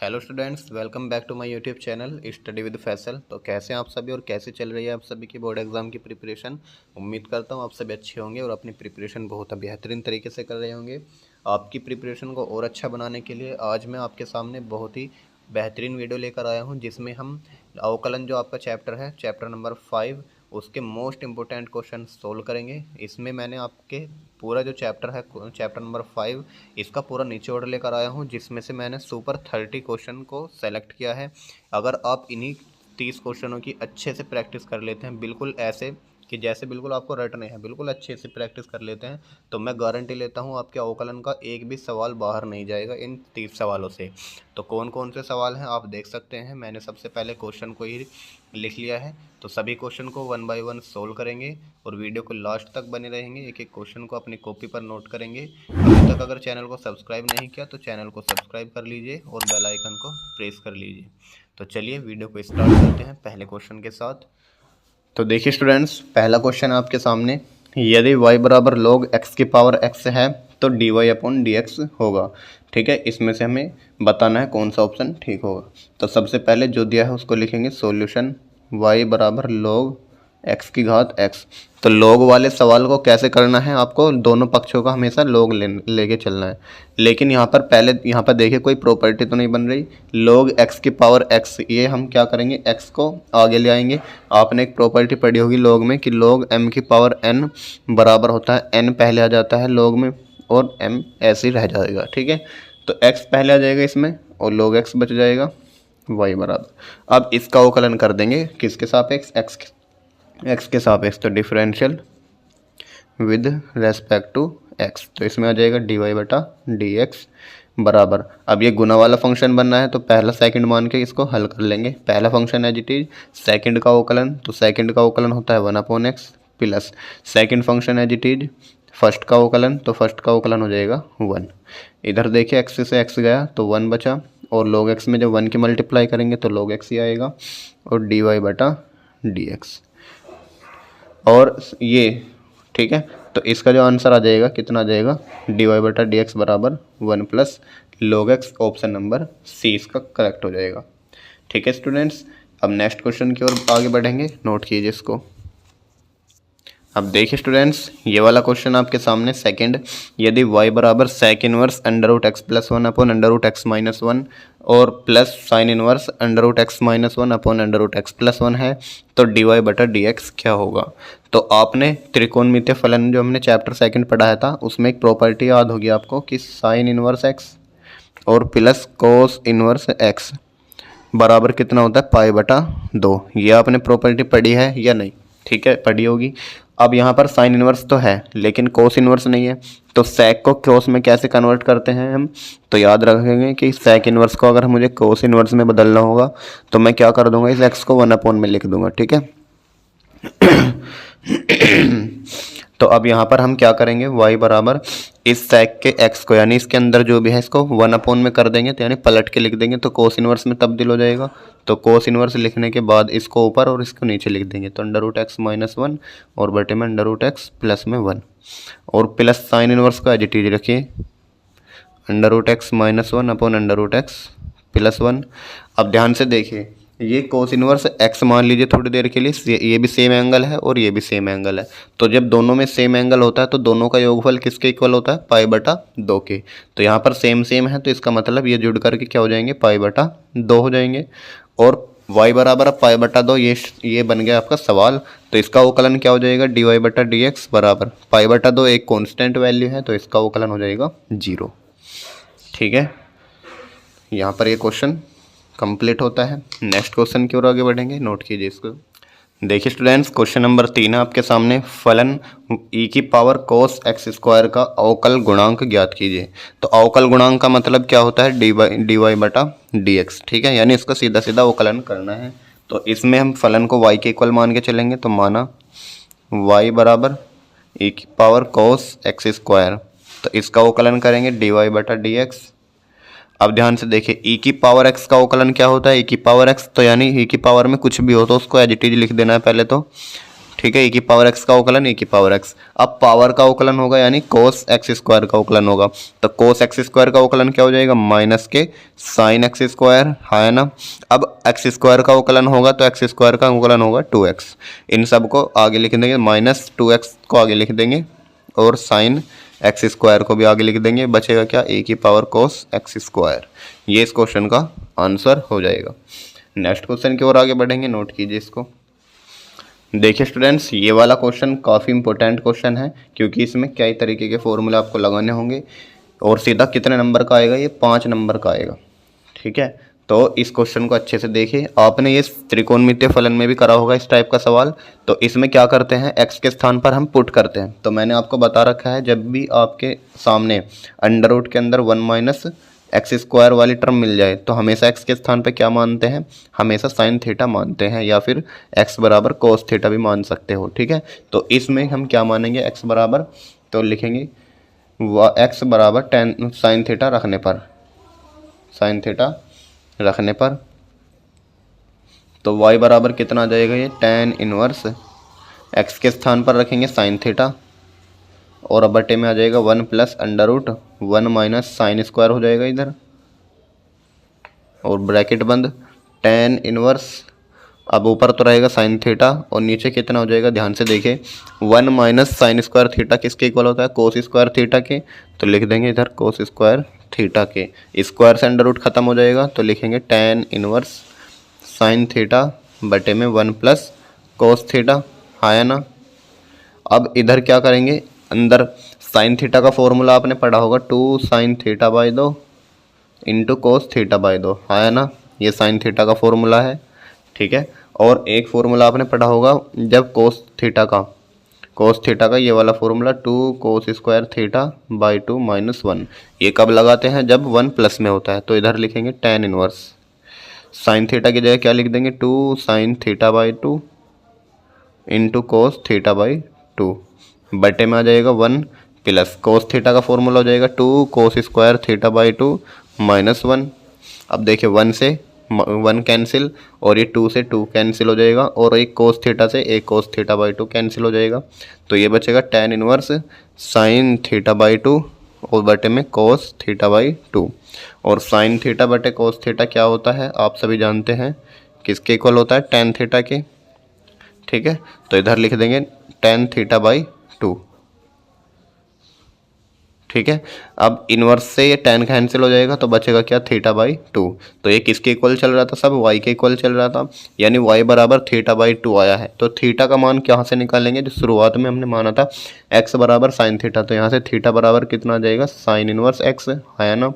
Hello students, welcome back to my YouTube channel study with Faisal. तो कैसे हैं आप सभी और कैसे चल रही है आप सभी की बोर्ड एग्जाम की प्रिपरेशन। उम्मीद करता हूं आप सभी अच्छे होंगे और अपनी प्रिपरेशन बहुत बेहतरीन तरीके से कर रहे होंगे। आपकी प्रिपरेशन को और अच्छा बनाने के लिए आज मैं आपके सामने बहुत ही बेहतरीन वीडियो लेकर आया हूं, जिसमें हम अवकलन जो आपका चैप्टर है, चैप्टर नंबर 5, उसके मोस्ट इम्पोर्टेंट क्वेश्चन सोल्व करेंगे। इसमें मैंने आपके पूरा जो चैप्टर है, चैप्टर नंबर 5, इसका पूरा निचोड़ लेकर आया हूँ, जिसमें से मैंने सुपर 30 क्वेश्चन को सेलेक्ट किया है। अगर आप इन्हीं 30 क्वेश्चनों की अच्छे से प्रैक्टिस कर लेते हैं, बिल्कुल ऐसे कि जैसे बिल्कुल आपको रटने हैं, बिल्कुल अच्छे से प्रैक्टिस कर लेते हैं, तो मैं गारंटी लेता हूँ आपके अवकलन का एक भी सवाल बाहर नहीं जाएगा इन 30 सवालों से। तो कौन कौन से सवाल हैं आप देख सकते हैं। मैंने सबसे पहले क्वेश्चन को ही लिख लिया है, तो सभी क्वेश्चन को 1 बाय 1 सोल्व करेंगे और वीडियो को लास्ट तक बने रहेंगे। एक एक क्वेश्चन को अपनी कॉपी पर नोट करेंगे। अभी तक अगर चैनल को सब्सक्राइब नहीं किया तो चैनल को सब्सक्राइब कर लीजिए और बेल आइकन को प्रेस कर लीजिए। तो चलिए वीडियो को स्टार्ट करते हैं पहले क्वेश्चन के साथ। तो देखिए स्टूडेंट्स, पहला क्वेश्चन आपके सामने, यदि y बराबर log x की पावर x है तो dy अपॉन dx होगा। ठीक है, इसमें से हमें बताना है कौन सा ऑप्शन ठीक होगा। तो सबसे पहले जो दिया है उसको लिखेंगे सॉल्यूशन y बराबर log x की घात x। तो log वाले सवाल को कैसे करना है, आपको दोनों पक्षों का हमेशा log लेके चलना है। लेकिन यहाँ पर पहले यहाँ पर देखिए कोई प्रॉपर्टी तो नहीं बन रही। log x की पावर x, ये हम क्या करेंगे, x को आगे ले आएंगे। आपने एक प्रॉपर्टी पढ़ी होगी log में कि log m की पावर n बराबर होता है, n पहले आ जाता है log में और m ऐसे ही रह जाएगा। ठीक है, तो x पहले आ जाएगा इसमें और log x बच जाएगा y बराबर। अब इसका अवकलन कर देंगे किसके सापेक्ष, x के सापेक्ष, तो differential with respect to x, तो इसमें आ जाएगा dy बटा dx बराबर। अब ये गुना वाला फंक्शन बनना है तो पहला सेकंड मान के इसको हल कर लेंगे। पहला function as it is, second का अवकलन, तो सेकंड का अवकलन होता है 1 upon x plus second function as it is first का अवकलन, तो फर्स्ट का अवकलन हो जाएगा 1। इधर देखिए x से x गया तो 1 बचा और log x में जब 1 की मल्टीप्लाई करेंगे तो log x ही आएगा और dy बटा dx। और ये ठीक है, तो इसका जो आंसर आ जाएगा कितना आ जाएगा, dy बटा dx बराबर 1 plus log x, option number C इसका करेक्ट हो जाएगा। ठीक है स्टूडेंट्स, अब नेक्स्ट क्वेश्चन की ओर आगे बढ़ेंगे, नोट कीजिए इसको। अब देखिए स्टूडेंट्स, ये वाला क्वेश्चन आपके सामने सेकंड, यदि y बराबर sec inverse under root X plus 1 upon under root X minus 1 और plus sine inverse under root X minus 1 upon under root X plus 1 है तो dy बटा dx क्या होगा। तो आपने त्रिकोणमितीय फलन जो हमने चैप्टर सेकंड पढ़ाया था उसमें एक प्रॉपर्टी याद होगी आपको कि साइन इनवर्स एक्स और प्लस कोस इनवर्स एक्स बराबर कितना होता है, पाई बटा 2। ये आपने प्रॉपर्टी पढ़ी है या नहीं, ठीक है पढ़ी होगी। अब यहाँ पर साइन इनवर्स तो है लेकिन कोस इनवर्स नहीं है, तो सेक को कोस में कैसे कन्वर्ट करते हैं हम, तो याद रखेंगे कि सेक इनवर्स को अगर मुझे कोस इनवर्स में बदलना होगा तो मैं क्या कर दूंगा, इस एक्स को 1 अपॉन में लिख दूंगा। ठीक है तो अब यहाँ पर हम क्या करेंगे, y बराबर इस सेक के x को, यानी इसके अंदर जो भी है इसको 1 अपॉन में कर देंगे, तो यानी पलट के लिख देंगे तो कोस इनवर्स में तब्दील हो जाएगा। तो कोस इनवर्स लिखने के बाद इसको ऊपर और इसको नीचे लिख देंगे, तो अंडर रूट एक्स माइनस 1 और बटे में अंडर रूट एक्स प्लस में 1 और प्लस साइन इनवर्स को एज इट इज रखिए, under root X minus 1 upon under root X plus 1। अब ध्यान से देखिए, ये कोस इनवर्स x मान लीजिए थोड़ी देर के लिए, ये भी सेम एंगल है और ये भी सेम एंगल है, तो जब दोनों में सेम एंगल होता है तो दोनों का योगफल किसके इक्वल होता है, पाई बटा 2 के। तो यहाँ पर सेम सेम है तो इसका मतलब ये जुड़ करके क्या हो जाएंगे, पाई बटा 2 हो जाएंगे। और y बराबर अब पाई बटा 2, ये बन गया आपका सवाल। तो इसका अवकलन क्या हो जाएगा, dy बटा dx बराबर पाई बटा 2 एक कॉन्स्टेंट वैल्यू है तो इसका अवकलन हो जाएगा 0। ठीक है, यहाँ पर ये क्वेश्चन कंप्लीट होता है। नेक्स्ट क्वेश्चन की ओर आगे बढ़ेंगे, नोट कीजिए इसको। देखिए स्टूडेंट्स, क्वेश्चन नंबर 3 है आपके सामने, फलन e की पावर cos x स्क्वायर का अवकल गुणांक ज्ञात कीजिए। तो अवकल गुणांक का मतलब क्या होता है, dy बटा dx। ठीक है, यानी इसका सीधा सीधा अवकलन करना है। तो इसमें हम फलन को y के इक्वल मान के चलेंगे, तो माना y बराबर e की पावर cos x स्क्वायर, तो इसका अवकलन करेंगे dy बटा dx। अब ध्यान से देखिए, e की पावर x का अवकलन क्या होता है, e की पावर x, तो यानी e की पावर में कुछ भी हो तो उसको एज इट इज लिख देना है पहले तो। ठीक है, e की पावर x का अवकलन e की पावर x। अब पावर का अवकलन होगा यानी कोस एक्स स्क्वायर का अवकलन होगा, तो कोस एक्स स्क्वायर का अवकलन क्या हो जाएगा, माइनस के साइन एक्स स्क्वायर, है ना। अब एक्स स्क्वायर का अवकलन होगा तो एक्स स्क्वायर का अवकलन होगा 2x। इन सब को आगे लिख देंगे, माइनस 2x को आगे लिख देंगे और साइन एक्स स्क्वायर को भी आगे लिख देंगे, बचेगा क्या, ए की पावर कोस एक्स स्क्वायर। ये इस क्वेश्चन का आंसर हो जाएगा। नेक्स्ट क्वेश्चन की ओर आगे बढ़ेंगे, नोट कीजिए इसको। देखिए स्टूडेंट्स, ये वाला क्वेश्चन काफ़ी इंपॉर्टेंट क्वेश्चन है, क्योंकि इसमें कई तरीके के फॉर्मूला आपको लगाने होंगे और सीधा कितने नंबर का आएगा, ये 5 नंबर का आएगा। ठीक है, तो इस क्वेश्चन को अच्छे से देखिए। आपने ये त्रिकोणमितीय फलन में भी करा होगा इस टाइप का सवाल। तो इसमें क्या करते हैं, x के स्थान पर हम पुट करते हैं। तो मैंने आपको बता रखा है, जब भी आपके सामने अंडर रूट के अंदर 1 माइनस एक्स स्क्वायर वाली टर्म मिल जाए तो हमेशा x के स्थान पे क्या मानते हैं, हमेशा साइन थीटा मानते हैं, या फिर x बराबर कोस थीटा भी मान सकते हो। ठीक है, तो इसमें हम क्या मानेंगे, x बराबर, तो लिखेंगे x बराबर टेन साइन थीटा रखने पर, साइन थीटा रखने पर, तो y बराबर कितना आ जाएगा, ये tan इनवर्स x के स्थान पर रखेंगे साइन थीटा, और अब बटे में आ जाएगा 1 plus under root 1 minus sine square हो जाएगा इधर, और ब्रैकेट बंद, tan इनवर्स, अब ऊपर तो रहेगा साइन थीटा और नीचे कितना हो जाएगा, ध्यान से देखें, 1 माइनस साइन स्क्वायर थीटा किसके इक्वल होता है, कोस स्क्वायर थीटा के। तो लिख देंगे इधर कोस स्क्वायर थीटा के, स्क्वायर से अंडर रूट खत्म हो जाएगा, तो लिखेंगे tan इनवर्स साइन थीटा बटे में 1 प्लस कोस थीटा, है ना। अब इधर क्या करेंगे, अंदर साइन थीटा का फॉर्मूला आपने पढ़ा होगा, 2 sine theta by 2 into cos theta by 2, है ना। ये साइन थीटा का फॉर्मूला है। ठीक है, और एक फॉर्मूला आपने पढ़ा होगा जब कोस थीटा का ये वाला formula 2 cos square theta by 2 minus 1। ये कब लगाते हैं, जब 1 प्लस में होता है। तो इधर लिखेंगे tan इनवर्स साइन थीटा की जगह क्या लिख देंगे, 2 sine theta by 2 into cos theta by 2, बटे में आ जाएगा 1 प्लस कोस थीटा का फॉर्मूला हो जाएगा 2 cos square theta by 2 minus 1। अब देखिए 1 से 1 कैंसिल और ये 2 से 2 कैंसिल हो जाएगा, और एक कोस थीटा से एक कोस थीटा बाई 2 कैंसिल हो जाएगा। तो ये बचेगा tan inverse sine theta by 2 और बटे में कोस थीटा बाई 2, और साइन थीटा बटे कोस थीटा क्या होता है, आप सभी जानते हैं, किसके इक्वल होता है, tan थीटा के। ठीक है, तो इधर लिख देंगे tan थीटा बाई 2। ठीक है, अब इनवर्स से ये tan कैंसिल हो जाएगा, तो बचेगा क्या, थीटा बाई 2। तो ये किसके इक्वल चल रहा था, सब y के इक्वल चल रहा था, यानी y बराबर थीटा बाई 2 आया है। तो थीटा का मान कहाँ से निकालेंगे, जो शुरुआत में हमने माना था x बराबर साइन थीटा, तो यहाँ से थीटा बराबर कितना आ जाएगा, साइन इनवर्स x, है ना।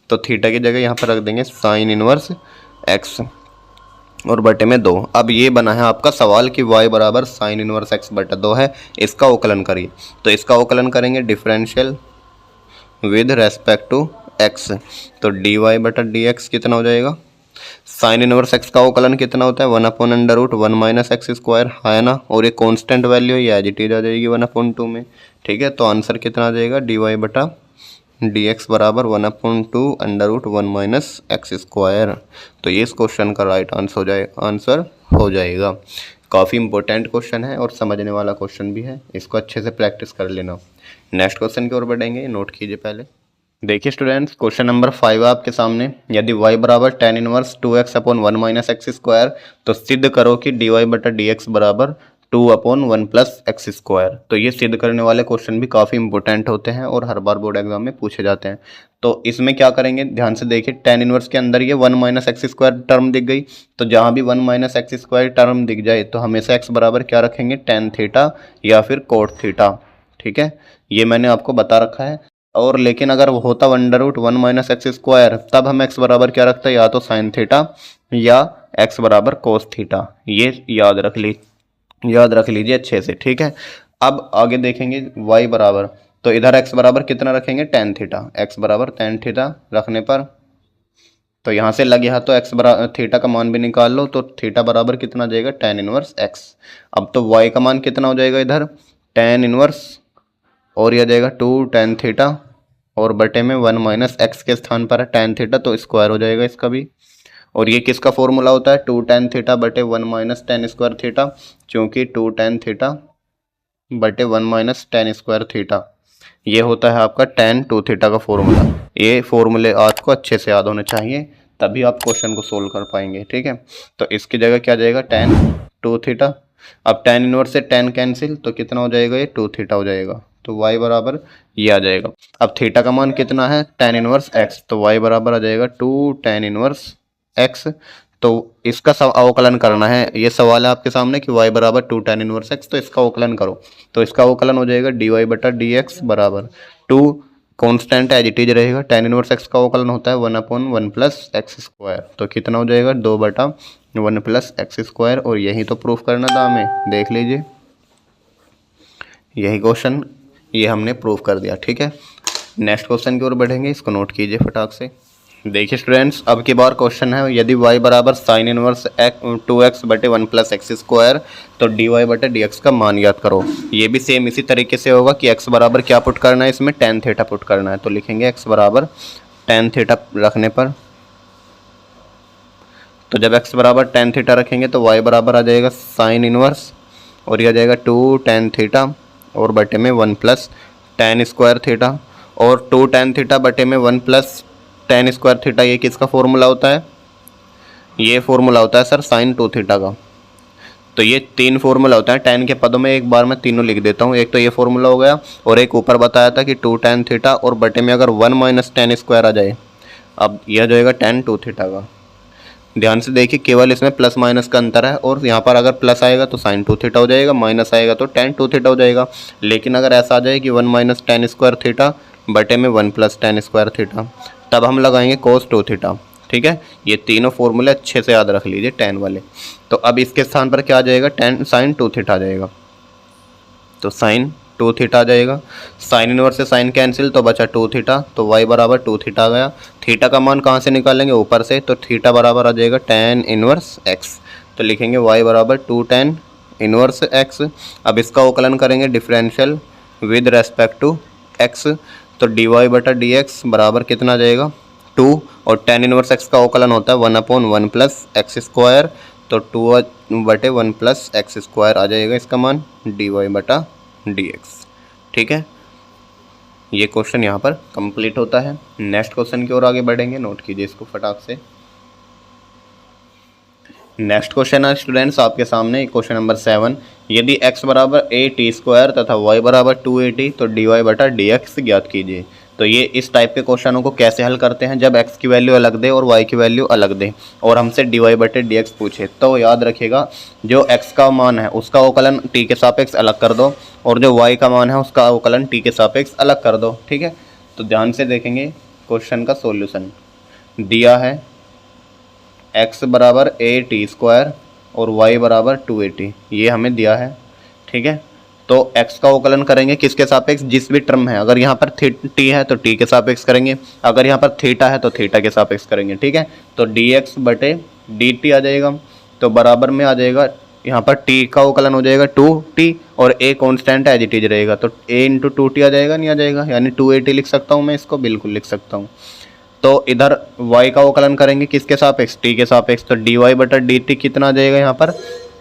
तो थीटा की जगह यहाँ पर रख देंगे साइन इनवर्स x और बटे में 2। अब ये बना है आपका सवाल कि y बराबर साइन इनवर्स x बटा 2 है, इसका अवकलन करिए। तो इसका अवकलन करेंगे differential with respect to x, तो dy बटा dx कितना हो जाएगा, साइन इनवर्स x का अवकलन कितना होता है, 1 upon under root 1 minus x square, है ना। और ये कांस्टेंट वैल्यू ये एज इट इज आ जाएगी 1/2 में। ठीक है, तो आंसर कितना आ जाएगा, dy बटा dx बराबर 1/2 under root 1 minus x square. तो ये इस क्वेश्चन का राइट आंसर हो जाएगा। काफ़ी इंपॉर्टेंट क्वेश्चन है और समझने वाला क्वेश्चन भी है, इसको अच्छे से प्रैक्टिस कर लेना। नेक्स्ट क्वेश्चन की ओर बढ़ेंगे, नोट कीजिए पहले। देखिए स्टूडेंट्स, क्वेश्चन नंबर 5 आपके सामने, यदि y बराबर tan inverse 2x upon 1 minus x square, तो सिद्ध करो कि dy बटा dx बराबर 2 अपॉन 1 प्लस एक्स स्क्वायर। तो ये सिद्ध करने वाले क्वेश्चन भी काफ़ी इंपॉर्टेंट होते हैं और हर बार बोर्ड एग्जाम में पूछे जाते हैं। तो इसमें क्या करेंगे, ध्यान से देखिए, tan इनवर्स के अंदर ये 1 माइनस एक्स स्क्वायर टर्म दिख गई, तो जहाँ भी 1 माइनस एक्स स्क्वायर टर्म दिख जाए तो हमेशा x बराबर क्या रखेंगे, tan थीटा या फिर कोट थीटा। ठीक है, ये मैंने आपको बता रखा है। और लेकिन अगर वो होता under root 1 minus x square, तब हम x बराबर क्या रखते हैं, या तो साइन थीटा या x बराबर कोस थीटा। ये याद रख लीजिए अच्छे से। ठीक है, अब आगे देखेंगे y बराबर, तो इधर x बराबर कितना रखेंगे, tan थीटा, x बराबर tan थीटा रखने पर, तो यहाँ से लगे हाथ तो x बराबर थीटा का मान भी निकाल लो, तो थीटा बराबर कितना आ जाएगा, tan इनवर्स x। अब तो y का मान कितना हो जाएगा इधर, tan इनवर्स, और यह जाएगा 2 tan थीटा और बटे में 1 माइनस एक्स के स्थान पर है tan थीटा, तो स्क्वायर हो जाएगा इसका भी, और ये किसका फॉर्मूला होता है, 2 tan थीटा बटे 1 माइनस टेन स्क्वायर थीटा, क्योंकि 2 tan थीटा बटे 1 माइनस टेन स्क्वायर थीटा ये होता है आपका tan 2 थीटा का फॉर्मूला। ये फॉर्मूले आपको अच्छे से याद होने चाहिए, तभी आप क्वेश्चन को सोल्व कर पाएंगे, ठीक है। तो इसकी जगह क्या जाएगा, tan 2 थीटा। अब tan इनवर्स से tan कैंसिल, तो कितना हो जाएगा, ये 2 थीटा हो जाएगा, तो y बराबर ये आ जाएगा। अब थीटा का मान कितना है, tan इनवर्स x, तो y बराबर आ जाएगा 2 tan इनवर्स x। तो इसका अवकलन करना है, ये सवाल है आपके सामने कि y बराबर 2 tan इनवर्स x, तो इसका अवकलन करो। तो इसका अवकलन हो जाएगा dy बटा डी एक्स बराबर 2 कॉन्स्टेंट एज इट इज रहेगा, tan इनवर्स x का अवकलन होता है 1/1 प्लस एक्स स्क्वायर, तो कितना हो जाएगा 2/1 प्लस एक्स स्क्वायर। और यही तो प्रूफ करना था हमें, देख लीजिए यही क्वेश्चन ये हमने प्रूफ कर दिया, ठीक है। नेक्स्ट क्वेश्चन की ओर बढ़ेंगे, इसको नोट कीजिए फटाक से। देखिए स्टूडेंट्स, अब की बार क्वेश्चन है, यदि y बराबर साइन इनवर्स 2x बटे 1 प्लस एक्स स्क्वायर, तो dy बटे डी एक्स का मान याद करो। ये भी सेम इसी तरीके से होगा कि x बराबर क्या पुट करना है, इसमें tan थीटा पुट करना है, तो लिखेंगे x बराबर tan थीटा रखने पर, तो जब x बराबर tan थीटा रखेंगे तो y बराबर आ जाएगा साइन इनवर्स, और यह आ जाएगा 2 tan थीटा और बटे में 1 प्लस tan स्क्वायर थीटा, और 2 tan थीटा बटे में 1 प्लस tan स्क्वायर थीटा, ये किसका फॉर्मूला होता है, ये फॉर्मूला होता है सर साइन 2 थीटा का। तो ये 3 फॉर्मूला होता है, tan के पदों में एक बार मैं तीनों लिख देता हूँ। एक तो ये फॉर्मूला हो गया, और एक ऊपर बताया था कि 2 tan थीटा और बटे में अगर 1 माइनस tan स्क्वायर आ जाए, अब यह जाएगा tan 2 थीटा का। ध्यान से देखिए, केवल इसमें प्लस माइनस का अंतर है, और यहाँ पर अगर प्लस आएगा तो साइन 2 थीटा हो जाएगा, माइनस आएगा तो tan 2 थीटा हो जाएगा। लेकिन अगर ऐसा आ जाए कि 1 माइनस tan स्क्वायर थीटा बटे में 1 प्लस tan स्क्वायर थीटा, तब हम लगाएंगे cos 2 थीटा, ठीक है। ये तीनों फॉर्मूले अच्छे से याद रख लीजिए tan वाले। तो अब इसके स्थान पर क्या आ जाएगा, tan साइन 2 थीटा आ जाएगा, तो साइन 2 थीटा आ जाएगा। साइन इनवर्स से साइन कैंसिल, तो बचा 2 थीटा, तो y बराबर 2 थीटा आ गया। थीटा का मान कहाँ से निकालेंगे, ऊपर से, तो थीटा बराबर आ जाएगा tan इनवर्स x, तो लिखेंगे y बराबर 2 tan इनवर्स x। अब इसका अवकलन करेंगे differential with respect to x, तो dy बटा डी एक्स बराबर कितना आ जाएगा 2, और tan इनवर्स x का अवकलन होता है 1/1 प्लस एक्स स्क्वायर, तो 2 बटे 1 प्लस एक्स स्क्वायर आ जाएगा इसका मान dy बटा डी एक्स, ठीक है। ये क्वेश्चन यहाँ पर कंप्लीट होता है। नेक्स्ट क्वेश्चन की ओर आगे बढ़ेंगे, नोट कीजिए इसको फटाक से। नेक्स्ट क्वेश्चन है स्टूडेंट्स आपके सामने, क्वेश्चन नंबर 7। यदि x बराबर a t स्क्वायर तथा y बराबर 2at, तो dy बटा डी एक्स ज्ञात कीजिए। तो ये इस टाइप के क्वेश्चनों को कैसे हल करते हैं, जब x की वैल्यू अलग दे और y की वैल्यू अलग दे और हमसे dy बटे डी एक्स पूछे, तो याद रखिएगा जो x का मान है उसका अवकलन t के सापेक्ष अलग कर दो, और जो y का मान है उसका अवकलन t के सापेक्ष अलग कर दो, ठीक है। तो ध्यान से देखेंगे क्वेश्चन का सॉल्यूशन दिया है, x बराबर a t स्क्वायर और y बराबर 2at, ये हमें दिया है, ठीक है। तो x का अवकलन करेंगे किसके सापेक्ष, जिस भी टर्म है, अगर यहाँ पर t है तो t के सापेक्ष करेंगे, अगर यहाँ पर थीटा है तो थीटा के सापेक्ष करेंगे, ठीक है। तो dx बटे dt आ जाएगा, तो बराबर में आ जाएगा यहाँ पर t का अवकलन हो जाएगा 2t, और a constant as it is रहेगा, तो a इंटू 2t आ जाएगा, नहीं आ जाएगा, यानी 2at लिख सकता हूँ मैं इसको, बिल्कुल लिख सकता हूँ। तो इधर y का अवकलन करेंगे किसके सापेक्ष, t के सापेक्ष, तो dy बटा dt कितना आ जाएगा, यहाँ पर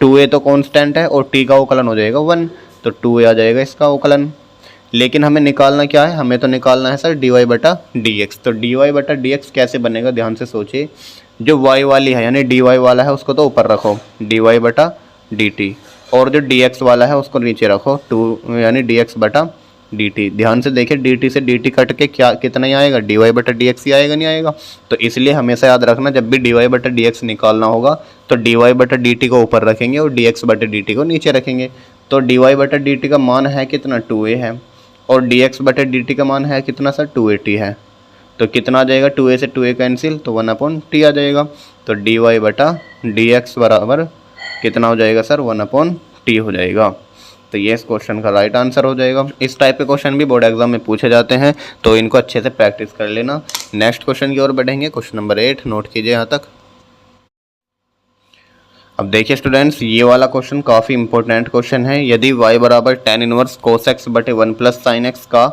2a तो कांस्टेंट है और t का अवकलन हो जाएगा 1, तो 2a आ जाएगा इसका अवकलन। लेकिन हमें निकालना क्या है, हमें तो निकालना है सर dy बटा dx। तो dy बटा dx कैसे बनेगा, ध्यान से सोचिए। जो y वाली है यानी dy वाला है उसको तो ऊपर रखो, dy बटा dt, और जो dx वाला है उसको नीचे रखो 2 यानी dx बटा dt। ध्यान से देखिए dt से dt कट के क्या कितना ही आएगा, dy बटा dx ही आएगा, नहीं आएगा। तो इसलिए हमेशा याद रखना जब भी dy बटा dx निकालना होगा तो dy बटा dt को ऊपर रखेंगे और dx बटा dt को नीचे रखेंगे। तो dy बटा dt का मान है कितना 2a है, और dx बटा dt का मान है कितना सर 2at है, तो कितना आ जाएगा 2a से 2a कैंसिल, तो 1/t आ जाएगा। तो dy बटा dx बराबर कितना हो जाएगा सर 1/t हो जाएगा। तो ये इस क्वेश्चन का राइट आंसर हो जाएगा। इस टाइप के क्वेश्चन भी बोर्ड एग्जाम में पूछे जाते हैं, तो इनको अच्छे से प्रैक्टिस कर लेना। नेक्स्ट क्वेश्चन की ओर बढ़ेंगे, क्वेश्चन नंबर 8, नोट कीजिए यहाँ तक। अब देखिए स्टूडेंट्स, ये वाला क्वेश्चन काफ़ी इंपॉर्टेंट क्वेश्चन है। यदि y बराबर tan इनवर्स cos x बटे 1 प्लस साइन एक्स का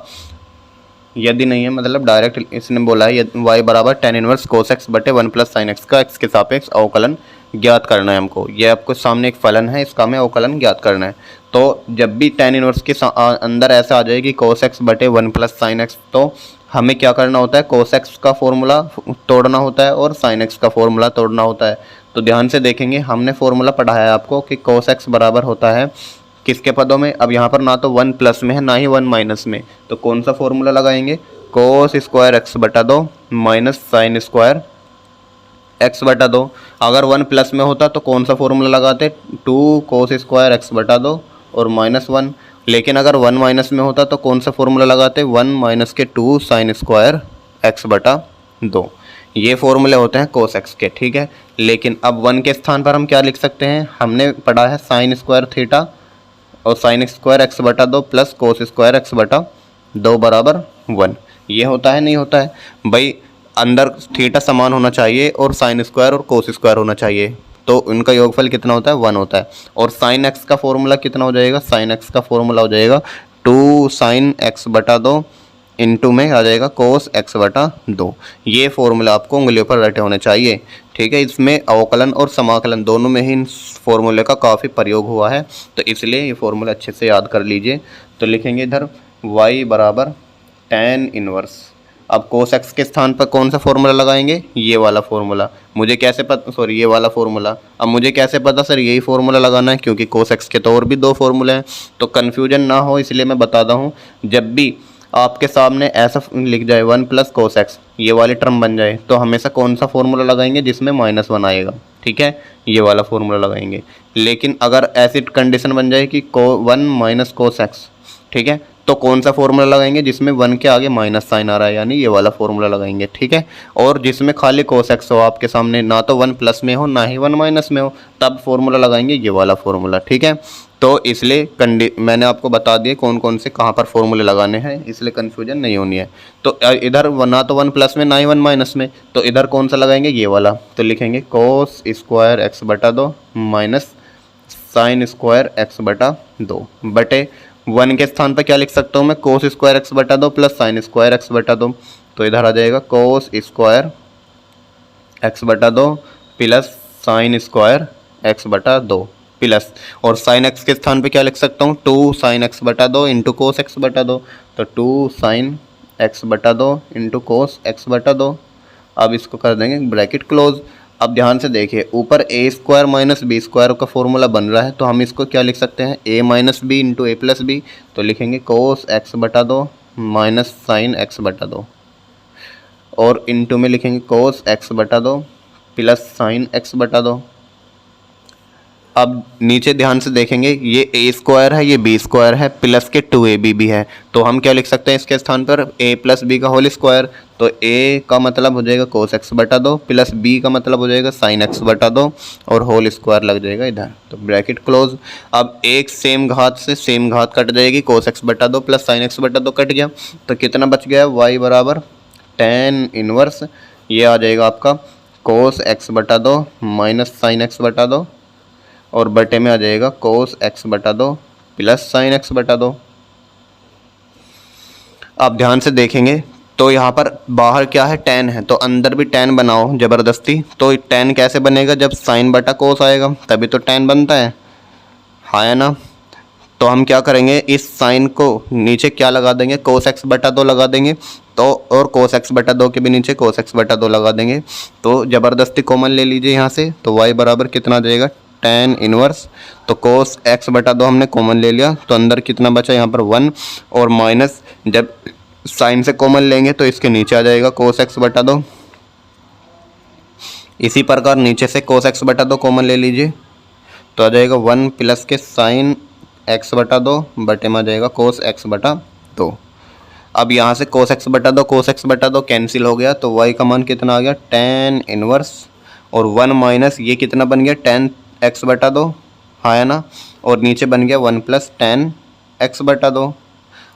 यदि नहीं है मतलब डायरेक्ट इसने बोला है y बराबर tan इनवर्स कोस एक्स बटे 1 प्लस साइन एक्स का x के सापेक्ष अवकलन ज्ञात करना है हमको। ये आपको सामने एक फलन है, इसका हमें अवकलन ज्ञात करना है। तो जब भी tan इनवर्स के अंदर ऐसे आ जाएगी कोस एक्स बटे 1 प्लस साइन एक्स, तो हमें क्या करना होता है, कोस एक्स का फॉर्मूला तोड़ना होता है और साइन एक्स का फॉर्मूला तोड़ना होता है। तो ध्यान से देखेंगे, हमने फॉर्मूला पढ़ा है आपको कि कोस एक्स बराबर होता है किसके पदों में। अब यहाँ पर ना तो 1 प्लस में है ना ही 1 माइनस में, तो कौन सा फॉर्मूला लगाएंगे, कोस स्क्वायर एक्स बटा 2 माइनस साइन स्क्वायर एक्स बटा 2। अगर 1 प्लस में होता तो कौन सा फॉर्मूला लगाते, 2 कोस स्क्वायर एक्स बटा 2 और माइनस 1। लेकिन अगर 1 माइनस में होता तो कौन सा फॉर्मूला लगाते, 1 माइनस के 2 साइन स्क्वायर एक्स बटा 2। ये फॉर्मूले होते हैं कोस एक्स के, ठीक है। लेकिन अब 1 के स्थान पर हम क्या लिख सकते हैं, हमने पढ़ा है साइन स्क्वायर थीटा और साइन स्क्वायर एक्स बटा 2 प्लस कोस स्क्वायर एक्स बटा 2 बराबर 1। ये होता है नहीं होता है भाई, अंदर थीटा समान होना चाहिए और साइन स्क्वायर और कोस स्क्वायर होना चाहिए, तो उनका योगफल कितना होता है, 1 होता है। और साइन एक्स का फॉर्मूला कितना हो जाएगा, साइन एक्स का फॉर्मूला हो जाएगा 2 साइन एक्स बटा 2 इंटू में आ जाएगा कोस एक्स बटा 2। ये फॉर्मूला आपको उंगलियों पर रटे होने चाहिए, ठीक है। इसमें अवकलन और समाकलन दोनों में ही इन फॉर्मूले का काफ़ी प्रयोग हुआ है, तो इसलिए ये फॉर्मूला अच्छे से याद कर लीजिए। तो लिखेंगे इधर y बराबर tan इनवर्स। अब कोस एक्स के स्थान पर कौन सा फॉर्मूला लगाएंगे, ये वाला फॉर्मूला। मुझे कैसे पता, सॉरी ये वाला फॉर्मूला। अब मुझे कैसे पता सर यही फॉर्मूला लगाना है, क्योंकि कोस एक्स के तो और भी 2 फॉर्मूले हैं, तो कन्फ्यूजन ना हो इसलिए मैं बताता हूँ। जब भी आपके सामने ऐसा लिख जाए 1 प्लस कोस एक्स, ये वाली टर्म बन जाए, तो हमेशा कौन सा फॉर्मूला लगाएंगे जिसमें -1 आएगा, ठीक है, ये वाला फॉर्मूला लगाएंगे। लेकिन अगर ऐसी कंडीशन बन जाए कि 1 माइनस कोस एक्स, ठीक है, तो कौन सा फॉर्मूला लगाएंगे जिसमें 1 के आगे माइनस साइन आ रहा है, यानी ये वाला फॉर्मूला लगाएंगे, ठीक है। और जिसमें खाली कोस एक्स हो आपके सामने, ना तो 1 प्लस में हो ना ही 1 माइनस में हो, तब फॉर्मूला लगाएंगे ये वाला फॉर्मूला, ठीक है। तो इसलिए मैंने आपको बता दिए कौन कौन से कहाँ पर फॉर्मूले लगाने हैं, इसलिए कन्फ्यूजन नहीं होनी है। तो इधर ना तो 1 प्लस में ना ही 1 माइनस में, तो इधर कौन सा लगाएंगे, ये वाला। तो लिखेंगे कोस स्क्वायर एक्स बटा 2 माइनस साइन स्क्वायर एक्स बटा 2 बटे 1 के स्थान पर क्या लिख सकता हूँ मैं, कोस स्क्वायर एक्स बटा 2 प्लस साइन स्क्वायर एक्स बटा 2। तो इधर आ जाएगा कोस स्क्वायर एक्स बटा 2 प्लस साइन स्क्वायर एक्स बटा 2 प्लस, और साइन एक्स के स्थान पे क्या लिख सकता हूँ, 2 साइन एक्स बटा 2 इंटू कोस एक्स बटा 2। तो 2 साइन एक्स बटा 2 इंटू कोस एक्स बटा 2। अब इसको कर देंगे ब्रैकेट क्लोज। अब ध्यान से देखिए, ऊपर ए स्क्वायर माइनस बी स्क्वायर का फॉर्मूला बन रहा है, तो हम इसको क्या लिख सकते हैं, ए minus b into a plus B. तो लिखेंगे कोस एक्स बटा 2 माइनस साइन एक्स बटा 2, और इंटू में लिखेंगे कोस एक्स बटा 2 प्लस साइन एक्स बटा 2। अब नीचे ध्यान से देखेंगे, ये ए स्क्वायर है, ये बी स्क्वायर है, प्लस के 2ab भी है, तो हम क्या लिख सकते हैं इसके स्थान पर, a प्लस बी का होल स्क्वायर। तो a का मतलब हो जाएगा कोस एक्स बटा 2 प्लस b का मतलब हो जाएगा साइन एक्स बटा 2 और होल स्क्वायर लग जाएगा इधर, तो ब्रैकेट क्लोज। अब एक सेम घात से सेम घात कट जाएगी, कोस एक्स बटा 2 प्लस साइन एक्स बटा 2 कट गया, तो कितना बच गया, y बराबर tan इनवर्स, ये आ जाएगा आपका कोस एक्स बटा 2 माइनस साइन एक्स बटा 2, और बटे में आ जाएगा कोस एक्स बटा 2 प्लस साइन एक्स बटा 2। अब ध्यान से देखेंगे तो यहाँ पर बाहर क्या है, tan है, तो अंदर भी tan बनाओ ज़बरदस्ती। तो tan कैसे बनेगा, जब साइन बटा कोस आएगा तभी तो tan बनता है ना। तो हम क्या करेंगे, इस साइन को नीचे क्या लगा देंगे, कोस एक्स बटा 2 लगा देंगे, तो और कोस एक्स बटा 2 के भी नीचे कोस एक्स बटा 2 लगा देंगे। तो ज़बरदस्ती कॉमन ले लीजिए यहाँ से, तो y बराबर कितना आ जाएगा, tan इनवर्स। तो कोस एक्स बटा 2 हमने कॉमन ले लिया, तो अंदर कितना बचा यहाँ पर 1, और माइनस जब साइन से कॉमन लेंगे तो इसके नीचे आ जाएगा कोस एक्स बटा 2। इसी प्रकार नीचे से कोस एक्स बटा 2 कॉमन ले लीजिए, तो आ जाएगा 1 प्लस के साइन एक्स बटा 2 बटे में आ जाएगा कोस एक्स बटा 2। अब यहाँ से कोस एक्स बटा 2 कोस एक्स बटा 2 कैंसिल हो गया, तो y का मान कितना आ गया, tan इनवर्स, और 1 माइनस ये कितना बन गया, tan एक्स बटा 2, है ना, और नीचे बन गया 1 प्लस tan एक्स बटा 2।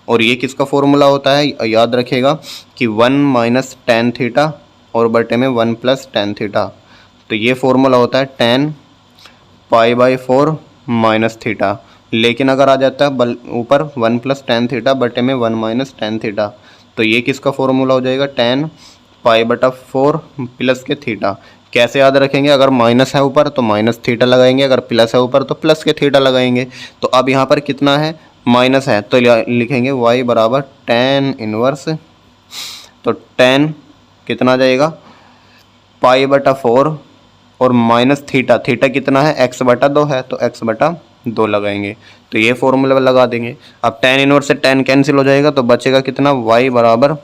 और ये किसका फॉर्मूला होता है, याद रखिएगा कि 1 माइनस tan थीटा और बटे में 1 प्लस tan थीटा, तो ये फॉर्मूला होता है tan π/4 माइनस थीटा। लेकिन अगर आ जाता है ऊपर 1 प्लस tan थीटा बटे में 1 माइनस tan थीटा, तो ये किसका फॉर्मूला हो जाएगा, tan π/4 प्लस के थीटा। कैसे याद रखेंगे, अगर माइनस है ऊपर तो माइनस थीटा लगाएंगे, अगर प्लस है ऊपर तो प्लस के थीटा लगाएंगे। तो अब यहाँ पर कितना है, माइनस है, तो लिखेंगे y बराबर tan इनवर्स, तो tan कितना जाएगा π/4 और माइनस थीटा, थीटा कितना है x/2 है, तो x/2 लगाएंगे। तो ये फॉर्मूला लगा देंगे। अब tan इनवर्स से tan कैंसिल हो जाएगा, तो बचेगा कितना, y बराबर,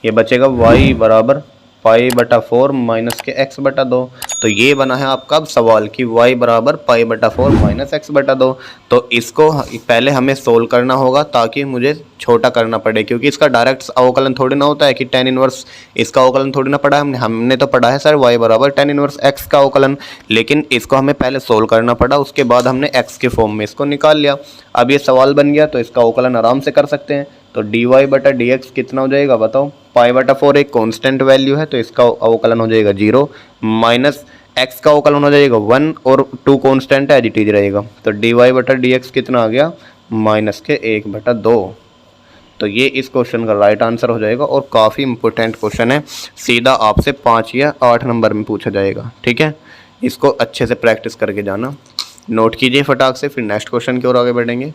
ये बचेगा y बराबर π/4 माइनस के x/2। तो ये बना है आपका सवाल कि y बराबर π/4 माइनस x/2। तो इसको पहले हमें सोल्व करना होगा ताकि मुझे छोटा करना पड़े, क्योंकि इसका डायरेक्ट अवकलन थोड़ी ना होता है कि tan इनवर्स, इसका अवकलन थोड़ी ना पढ़ा है हमने तो पढ़ा है सर y बराबर tan इनवर्स x का अवकलन, लेकिन इसको हमें पहले सोल्व करना पड़ा, उसके बाद हमने x के फॉर्म में इसको निकाल लिया। अब ये सवाल बन गया तो इसका अवकलन आराम से कर सकते हैं। तो dy/dx कितना हो जाएगा बताओ, π/4 एक कांस्टेंट वैल्यू है तो इसका अवकलन हो जाएगा 0, माइनस x का अवकलन हो जाएगा 1 और 2 कांस्टेंट है, एज इट इज रहेगा। तो dy/dx कितना आ गया, माइनस के 1/2। तो ये इस क्वेश्चन का राइट आंसर हो जाएगा और काफ़ी इंपॉर्टेंट क्वेश्चन है, सीधा आपसे 5 या 8 नंबर में पूछा जाएगा। ठीक है, इसको अच्छे से प्रैक्टिस करके जाना, नोट कीजिए फटाक से, फिर नेक्स्ट क्वेश्चन की ओर आगे बढ़ेंगे।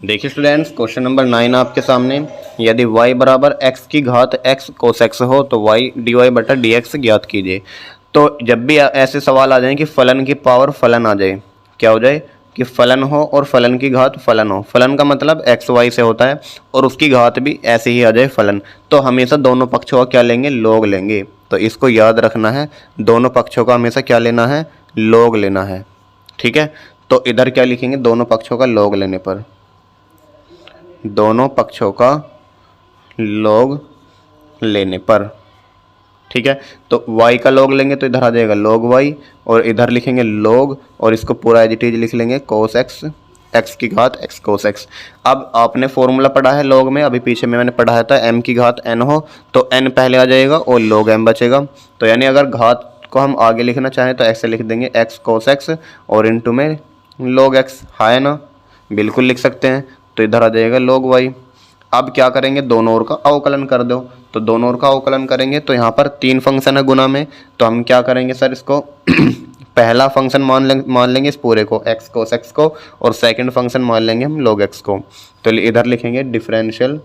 देखिए स्टूडेंट्स, क्वेश्चन नंबर 9 आपके सामने, यदि y बराबर x की घात x cos x हो तो y dy/dx ज्ञात कीजिए। तो जब भी ऐसे सवाल आ जाए कि फलन की पावर फलन आ जाए, क्या हो जाए कि फलन हो और फलन की घात फलन हो, फलन का मतलब x y से होता है और उसकी घात भी ऐसे ही आ जाए फलन, तो हमेशा दोनों पक्षों का क्या लेंगे, log लेंगे। तो इसको याद रखना है, दोनों पक्षों का हमेशा क्या लेना है, log लेना है। ठीक है, तो इधर क्या लिखेंगे, दोनों पक्षों का log लेने पर, दोनों पक्षों का log लेने पर। ठीक है, तो y का log लेंगे तो इधर आ जाएगा log y और इधर लिखेंगे log और इसको पूरा एज इट इज लिख लेंगे cos x, x की घात x cos x। अब आपने फॉर्मूला पढ़ा है log में, अभी पीछे में मैंने पढ़ाया था m की घात n हो तो n पहले आ जाएगा और log m बचेगा। तो यानी अगर घात को हम आगे लिखना चाहें तो ऐसे लिख देंगे x cos x और इनटू में log x, है ना, बिल्कुल लिख सकते हैं। तो इधर आ जाएगा log y। अब क्या करेंगे, दोनों ओर का अवकलन कर दो। तो दोनों ओर का अवकलन करेंगे तो यहाँ पर 3 फंक्शन है गुना में, तो हम क्या करेंगे सर, इसको पहला फंक्शन मान लेंगे इस पूरे को x cos x को, और सेकंड फंक्शन मान लेंगे हम log x को। तो इधर लिखेंगे differential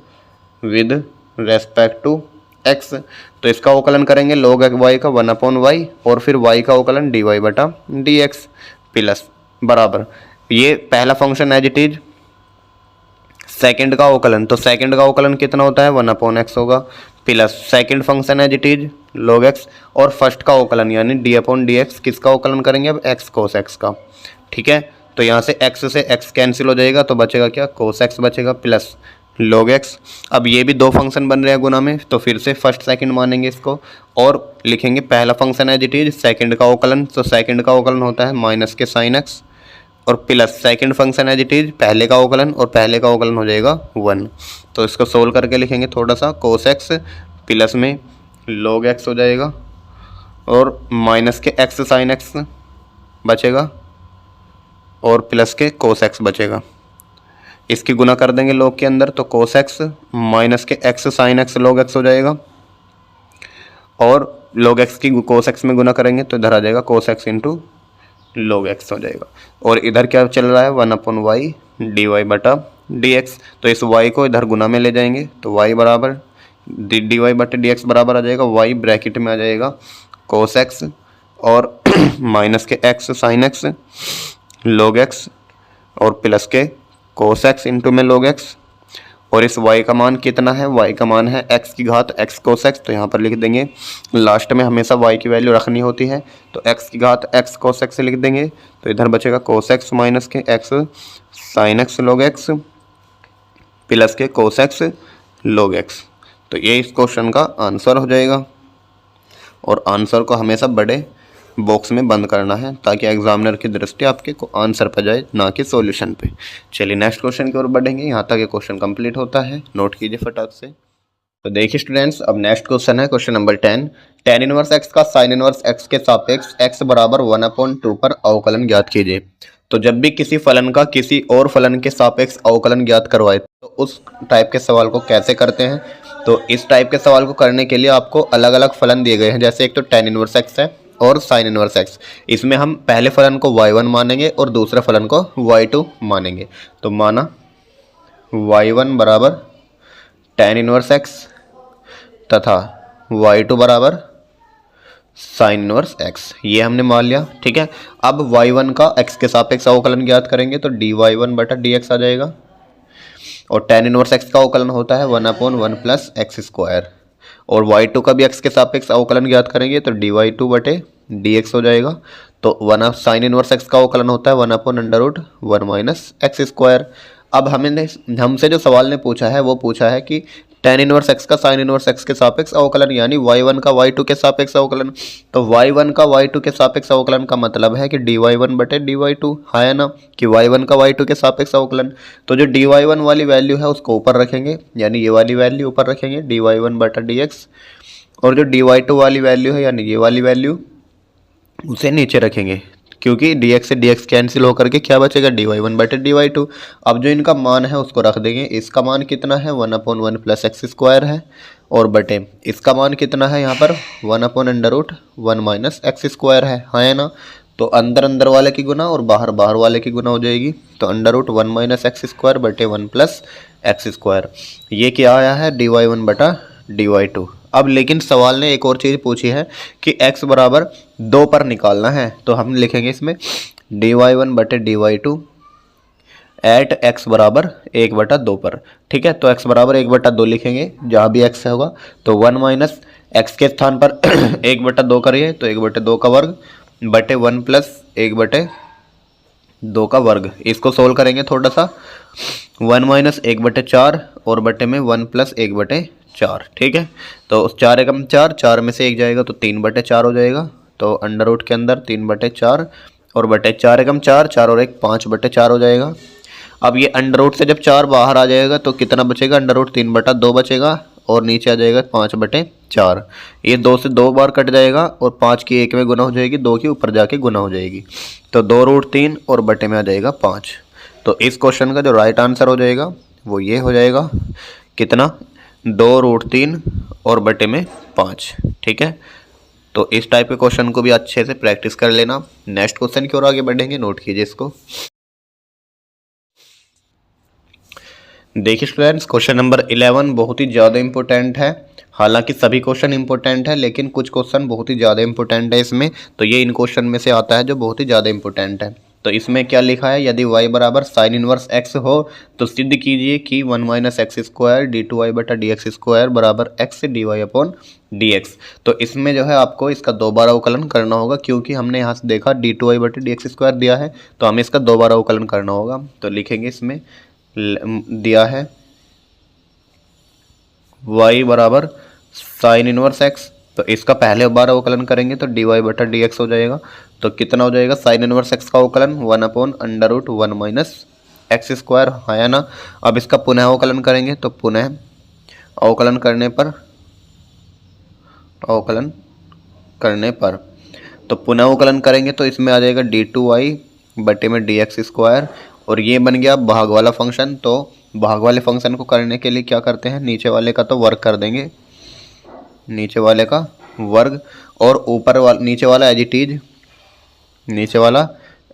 with respect to x। तो इसका अवकलन करेंगे log y का 1/y और फिर y का अवकलन dy/dx प्लस बराबर, ये पहला function as it is, second का अवकलन, तो सेकंड का अवकलन कितना होता है, 1/x होगा, plus second function as it is log x और फर्स्ट का अवकलन यानी d/dx, किसका अवकलन करेंगे अब, x cos x का। ठीक है, तो यहाँ से x से x कैंसिल हो जाएगा तो बचेगा क्या, cos x बचेगा प्लस log x। अब ये भी 2 फंक्शन बन रहे हैं गुना में, तो फिर से फर्स्ट सेकंड मानेंगे इसको और लिखेंगे पहला function as it is, second का अवकलन, तो सेकंड का अवकलन होता है माइनस के sin x और plus second function as it is, पहले का अवकलन, और पहले का अवकलन हो जाएगा 1। तो इसको सोल्व करके लिखेंगे थोड़ा सा, cos x प्लस में log x हो जाएगा और माइनस के x sin x बचेगा और प्लस के cos x बचेगा। इसकी गुना कर देंगे log के अंदर, तो cos x माइनस के x sin x log x हो जाएगा और log x की cos x में गुना करेंगे तो इधर आ जाएगा cos x into log x हो जाएगा। और इधर क्या चल रहा है, 1/y dy/dx। तो इस y को इधर गुना में ले जाएंगे तो y बराबर dy/dx बराबर आ जाएगा, y ब्रैकेट में आ जाएगा cos x और माइनस के x sin x log x और प्लस के cos x इंटू में log x। और इस y का मान कितना है, y का मान है x की घात x cos x। तो यहाँ पर लिख देंगे, लास्ट में हमेशा y की वैल्यू रखनी होती है, तो x की घात x cos x से लिख देंगे। तो इधर बचेगा cos x माइनस के x sin x log x plus के cos x log x। तो ये इस क्वेश्चन का आंसर हो जाएगा। और आंसर को हमेशा बड़े बॉक्स में बंद करना है ताकि एग्जामिनर की दृष्टि आपके को आंसर पर जाए, ना कि सॉल्यूशन पे। चलिए नेक्स्ट क्वेश्चन की ओर बढ़ेंगे, यहाँ तक ये क्वेश्चन कंप्लीट होता है, नोट कीजिए फटाक से। तो देखिए स्टूडेंट्स, अब नेक्स्ट क्वेश्चन है question number 10, tan inverse x का sin इनवर्स x के सापेक्ष x बराबर 1/2 पर अवकलन ज्ञात कीजिए। तो जब भी किसी फलन का किसी और फलन के सापेक्ष अवकलन ज्ञात करवाए तो उस टाइप के सवाल को कैसे करते हैं। तो इस टाइप के सवाल को करने के लिए आपको अलग अलग फलन दिए गए हैं, जैसे एक तो tan इनवर्स x है और sin इनवर्स x। इसमें हम पहले फलन को y1 मानेंगे और दूसरे फलन को y2 मानेंगे। तो माना y1 बराबर tan इनवर्स x तथा y2 बराबर साइन इनवर्स x, ये हमने मान लिया। ठीक है, अब y1 का x के सापेक्ष अवकलन ज्ञात करेंगे तो dy1 बटा dx आ जाएगा, और tan इनवर्स x का अवकलन होता है 1/1 प्लस एक्स स्क्वायर, और y2 का भी x के सापेक्ष अवकलन ज्ञात करेंगे तो dy2 बटे dx हो जाएगा। तो साइन इनवर्स x का अवकलन होता है 1/√1 माइनस एक्स स्क्वायर। अब हमसे जो सवाल ने पूछा है वो पूछा है कि tan इनवर्स x का sin इनवर्स x के सापेक्ष अवकलन, यानी y1 का y2 के सापेक्ष अवकलन। तो y1 का y2 के सापेक्ष अवकलन का मतलब है कि dy1 बटे dy2 है ना, कि y1 का y2 के सापेक्ष अवकलन। तो जो dy1 वाली वैल्यू है उसको ऊपर रखेंगे, यानी ये वाली वैल्यू ऊपर रखेंगे dy1 बटा dx, और जो dy2 वाली वैल्यू है यानी ये वाली वैल्यू उसे नीचे रखेंगे, क्योंकि dx से dx कैंसिल होकर के क्या बचेगा dy1 बटे dy2। अब जो इनका मान है उसको रख देंगे। इसका मान कितना है 1/1 प्लस एक्स स्क्वायर है, और बटे इसका मान कितना है यहाँ पर 1/√1 माइनस एक्स स्क्वायर है ना। तो अंदर अंदर वाले की गुना और बाहर बाहर वाले की गुना हो जाएगी, तो √1 माइनस एक्स स्क्वायर बटे 1 प्लस एक्स स्क्वायर। ये क्या आया है dy1 बटा dy2। अब लेकिन सवाल ने एक और चीज़ पूछी है कि x बराबर 2 पर निकालना है, तो हम लिखेंगे इसमें dy1 बटे dy2 एट x बराबर 1/2 पर। ठीक है, तो x बराबर 1/2 लिखेंगे, जहाँ भी x होगा तो 1 माइनस एक्स के स्थान पर 1/2 करिए तो 1/2 का वर्ग बटे 1 प्लस 1/2 का वर्ग। इसको सोल्व करेंगे थोड़ा सा, 1 माइनस 1/4 और बटे में 1 प्लस 1/4। ठीक है, तो 4 एकम 4, 4 में से 1 जाएगा तो 3/4 हो जाएगा, तो अंडर रूट के अंदर 3/4 और बटे 4 एकम 4, 4 और 1 5/4 हो जाएगा। अब ये अंडर रूट से जब 4 बाहर आ जाएगा तो कितना बचेगा, अंडर रूट 3/2 बचेगा, और नीचे आ जाएगा 5/4। ये 2 से 2 बार कट जाएगा और 5 की 1 में गुना हो जाएगी, 2 की ऊपर जाके गुना हो जाएगी, तो 2√3 और बटे में आ जाएगा 5। तो इस क्वेश्चन का जो राइट आंसर हो जाएगा वो ये हो जाएगा, कितना 2√3 और बटे में 5। ठीक है, तो इस टाइप के क्वेश्चन को भी अच्छे से प्रैक्टिस कर लेना। नेक्स्ट क्वेश्चन की ओर आगे बढ़ेंगे, नोट कीजिए इसको। देखिए स्टूडेंट्स, क्वेश्चन नंबर 11 बहुत ही ज़्यादा इंपॉर्टेंट है। हालांकि सभी क्वेश्चन इंपॉर्टेंट है, लेकिन कुछ क्वेश्चन बहुत ही ज़्यादा इंपॉर्टेंट है इसमें, तो ये इन क्वेश्चन में से आता है जो बहुत ही ज़्यादा इंपॉर्टेंट है। तो इसमें क्या लिखा है, यदि y बराबर साइन इनवर्स x हो तो सिद्ध कीजिए कि 1 माइनस एक्स स्क्वायर d2y बटा dx स्क्वायर बराबर x dy अपॉन dx। तो इसमें जो है आपको इसका 2 बार अवकलन करना होगा, क्योंकि हमने यहाँ से देखा d2y बटे dx स्क्वायर दिया है, तो हमें इसका 2 बार अवकलन करना होगा। तो लिखेंगे इसमें दिया है y बराबर साइन इनवर्स x, तो इसका पहले बार अवकलन करेंगे तो dy बटा dx हो जाएगा। तो कितना हो जाएगा, साइन इनवर्स x का अवकलन 1/√1 माइनस एक्स स्क्वायर है ना। अब इसका पुनः अवकलन करेंगे तो पुनः अवकलन करने पर तो पुनः अवकलन करेंगे तो इसमें आ जाएगा d2y बटे में dx स्क्वायर, और ये बन गया भाग वाला फंक्शन। तो भाग वाले फंक्शन को करने के लिए क्या करते हैं, नीचे वाले का तो वर्ग कर देंगे, नीचे वाले का वर्ग, और नीचे वाला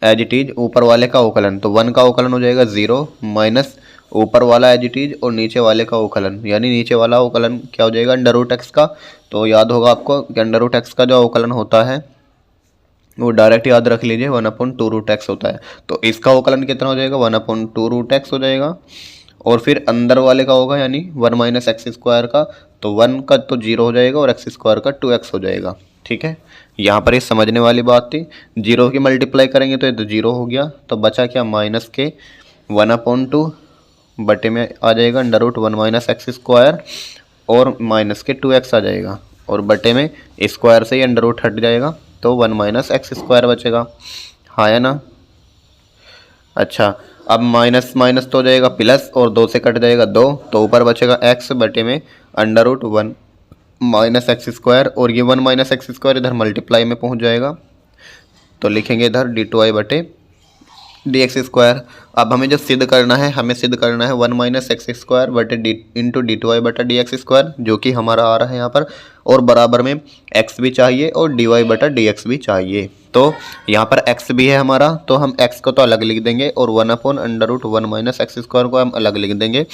एज इट इज ऊपर वाले का अवकलन। तो 1 का अवकलन हो जाएगा 0 माइनस ऊपर वाला एज इट इज और नीचे वाले का अवकलन, यानी नीचे वाला अवकलन क्या हो जाएगा, अंडर रूट x का। तो याद होगा आपको कि अंडर रूट x का जो अवकलन होता है वो डायरेक्ट याद रख लीजिए 1/2√x होता है। तो इसका अवकलन कितना हो जाएगा, 1/2√x हो जाएगा, और फिर अंदर वाले का होगा यानी 1 माइनस एक्स स्क्वायर का, तो 1 का तो 0 हो जाएगा और एक्स स्क्वायर का 2x हो जाएगा। ठीक है, यहाँ पर ये समझने वाली बात थी। 0 की मल्टीप्लाई करेंगे तो ये तो 0 हो गया, तो बचा क्या, माइनस के 1/2 बटे में आ जाएगा अंडर√1 माइनस एक्स स्क्वायर, और माइनस के 2x आ जाएगा, और बटे में स्क्वायर से ही अंडर रूट हट जाएगा, तो 1 माइनस एक्स स्क्वायर बचेगा, हाँ ना। अच्छा, अब माइनस माइनस तो हो जाएगा प्लस, और 2 से कट जाएगा 2, तो ऊपर बचेगा x बटे में अंडर√1 माइनस एक्स स्क्वायर, और ये 1 माइनस एक्स स्क्वायर इधर मल्टीप्लाई में पहुंच जाएगा, तो लिखेंगे इधर d2y बटे dx²। अब हमें जो सिद्ध करना है, हमें सिद्ध करना है 1 - x² बटे डी इंटू dy बटा dx², जो कि हमारा आ रहा है यहाँ पर, और बराबर में x भी चाहिए और dy बटा dx भी चाहिए। तो यहाँ पर x भी है हमारा, तो हम x को तो अलग लिख देंगे और 1/√1 - x² को हम अलग लिख देंगे।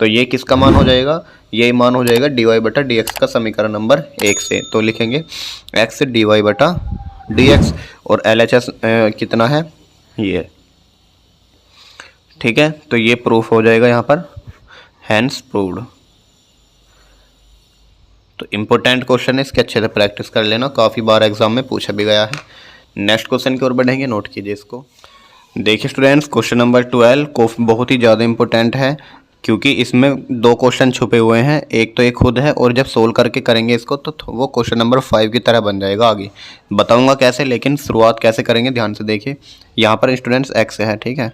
तो ये किसका मान हो जाएगा? ये मान हो जाएगा dy बटा dx का समीकरण नंबर 1 से। तो लिखेंगे x dy बटा dx और LHS कितना है ये, ठीक है। तो ये प्रूफ हो जाएगा यहाँ पर, हैंस प्रूव्ड। तो इम्पोर्टेंट क्वेश्चन है, इसके अच्छे से प्रैक्टिस कर लेना, काफ़ी बार एग्जाम में पूछा भी गया है। नेक्स्ट क्वेश्चन की ओर बढ़ेंगे, नोट कीजिए इसको। देखिए स्टूडेंट्स, क्वेश्चन नंबर 12 को बहुत ही ज़्यादा इंपॉर्टेंट है, क्योंकि इसमें 2 क्वेश्चन छुपे हुए हैं। एक तो ये खुद है, और जब सोल्व करके करेंगे इसको तो वो क्वेश्चन नंबर 5 की तरह बन जाएगा। आगे बताऊंगा कैसे, लेकिन शुरुआत कैसे करेंगे ध्यान से देखिए। यहाँ पर स्टूडेंट्स x है, ठीक है।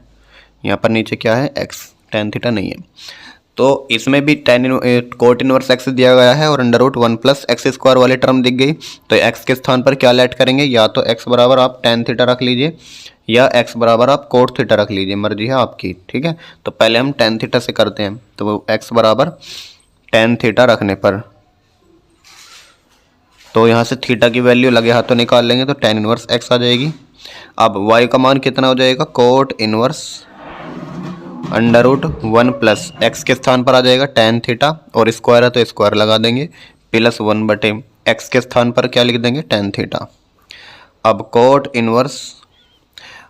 यहाँ पर नीचे क्या है, x, tan थीटा नहीं है। तो इसमें भी कोट इनवर्स x दिया गया है और √1 + x² वाली टर्म दिख गई। तो x के स्थान पर क्या लेट करेंगे, या तो x बराबर आप tan थीटा रख लीजिए, या x बराबर आप कोट थीटा रख लीजिए, मर्जी है आपकी, ठीक है। तो पहले हम tan थीटा से करते हैं। तो x बराबर tan थीटा रखने पर, तो यहाँ से थीटा की वैल्यू लगे हाथों निकाल लेंगे तो tan इनवर्स x आ जाएगी। अब y का मान कितना हो जाएगा, कोट इनवर्स √1 + x के स्थान पर आ जाएगा tan थीटा, और स्क्वायर है तो स्क्वायर लगा देंगे, +1 बटे x के स्थान पर क्या लिख देंगे, tan थीटा। अब कोट इनवर्स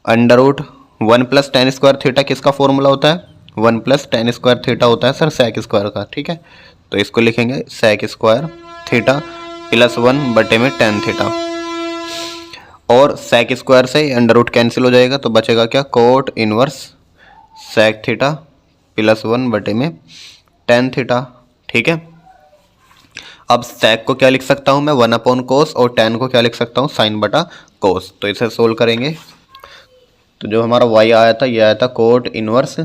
√1 + tan² थीटा किसका फॉर्मूला होता है, 1 + tan² थीटा होता है सर sec² का, ठीक है। तो इसको लिखेंगे sec² थीटा +1 बटे में tan थीटा, और sec² से √ कैंसिल हो जाएगा, तो बचेगा क्या, कोट इनवर्स sec थीटा +1 बटे में tan थीटा, ठीक है। अब sec को क्या लिख सकता हूँ मैं, 1/cos, और tan को क्या लिख सकता हूँ, sin बटा cos। तो इसे सोल्व करेंगे तो जो हमारा y आया था, ये आया था कोट इनवर्स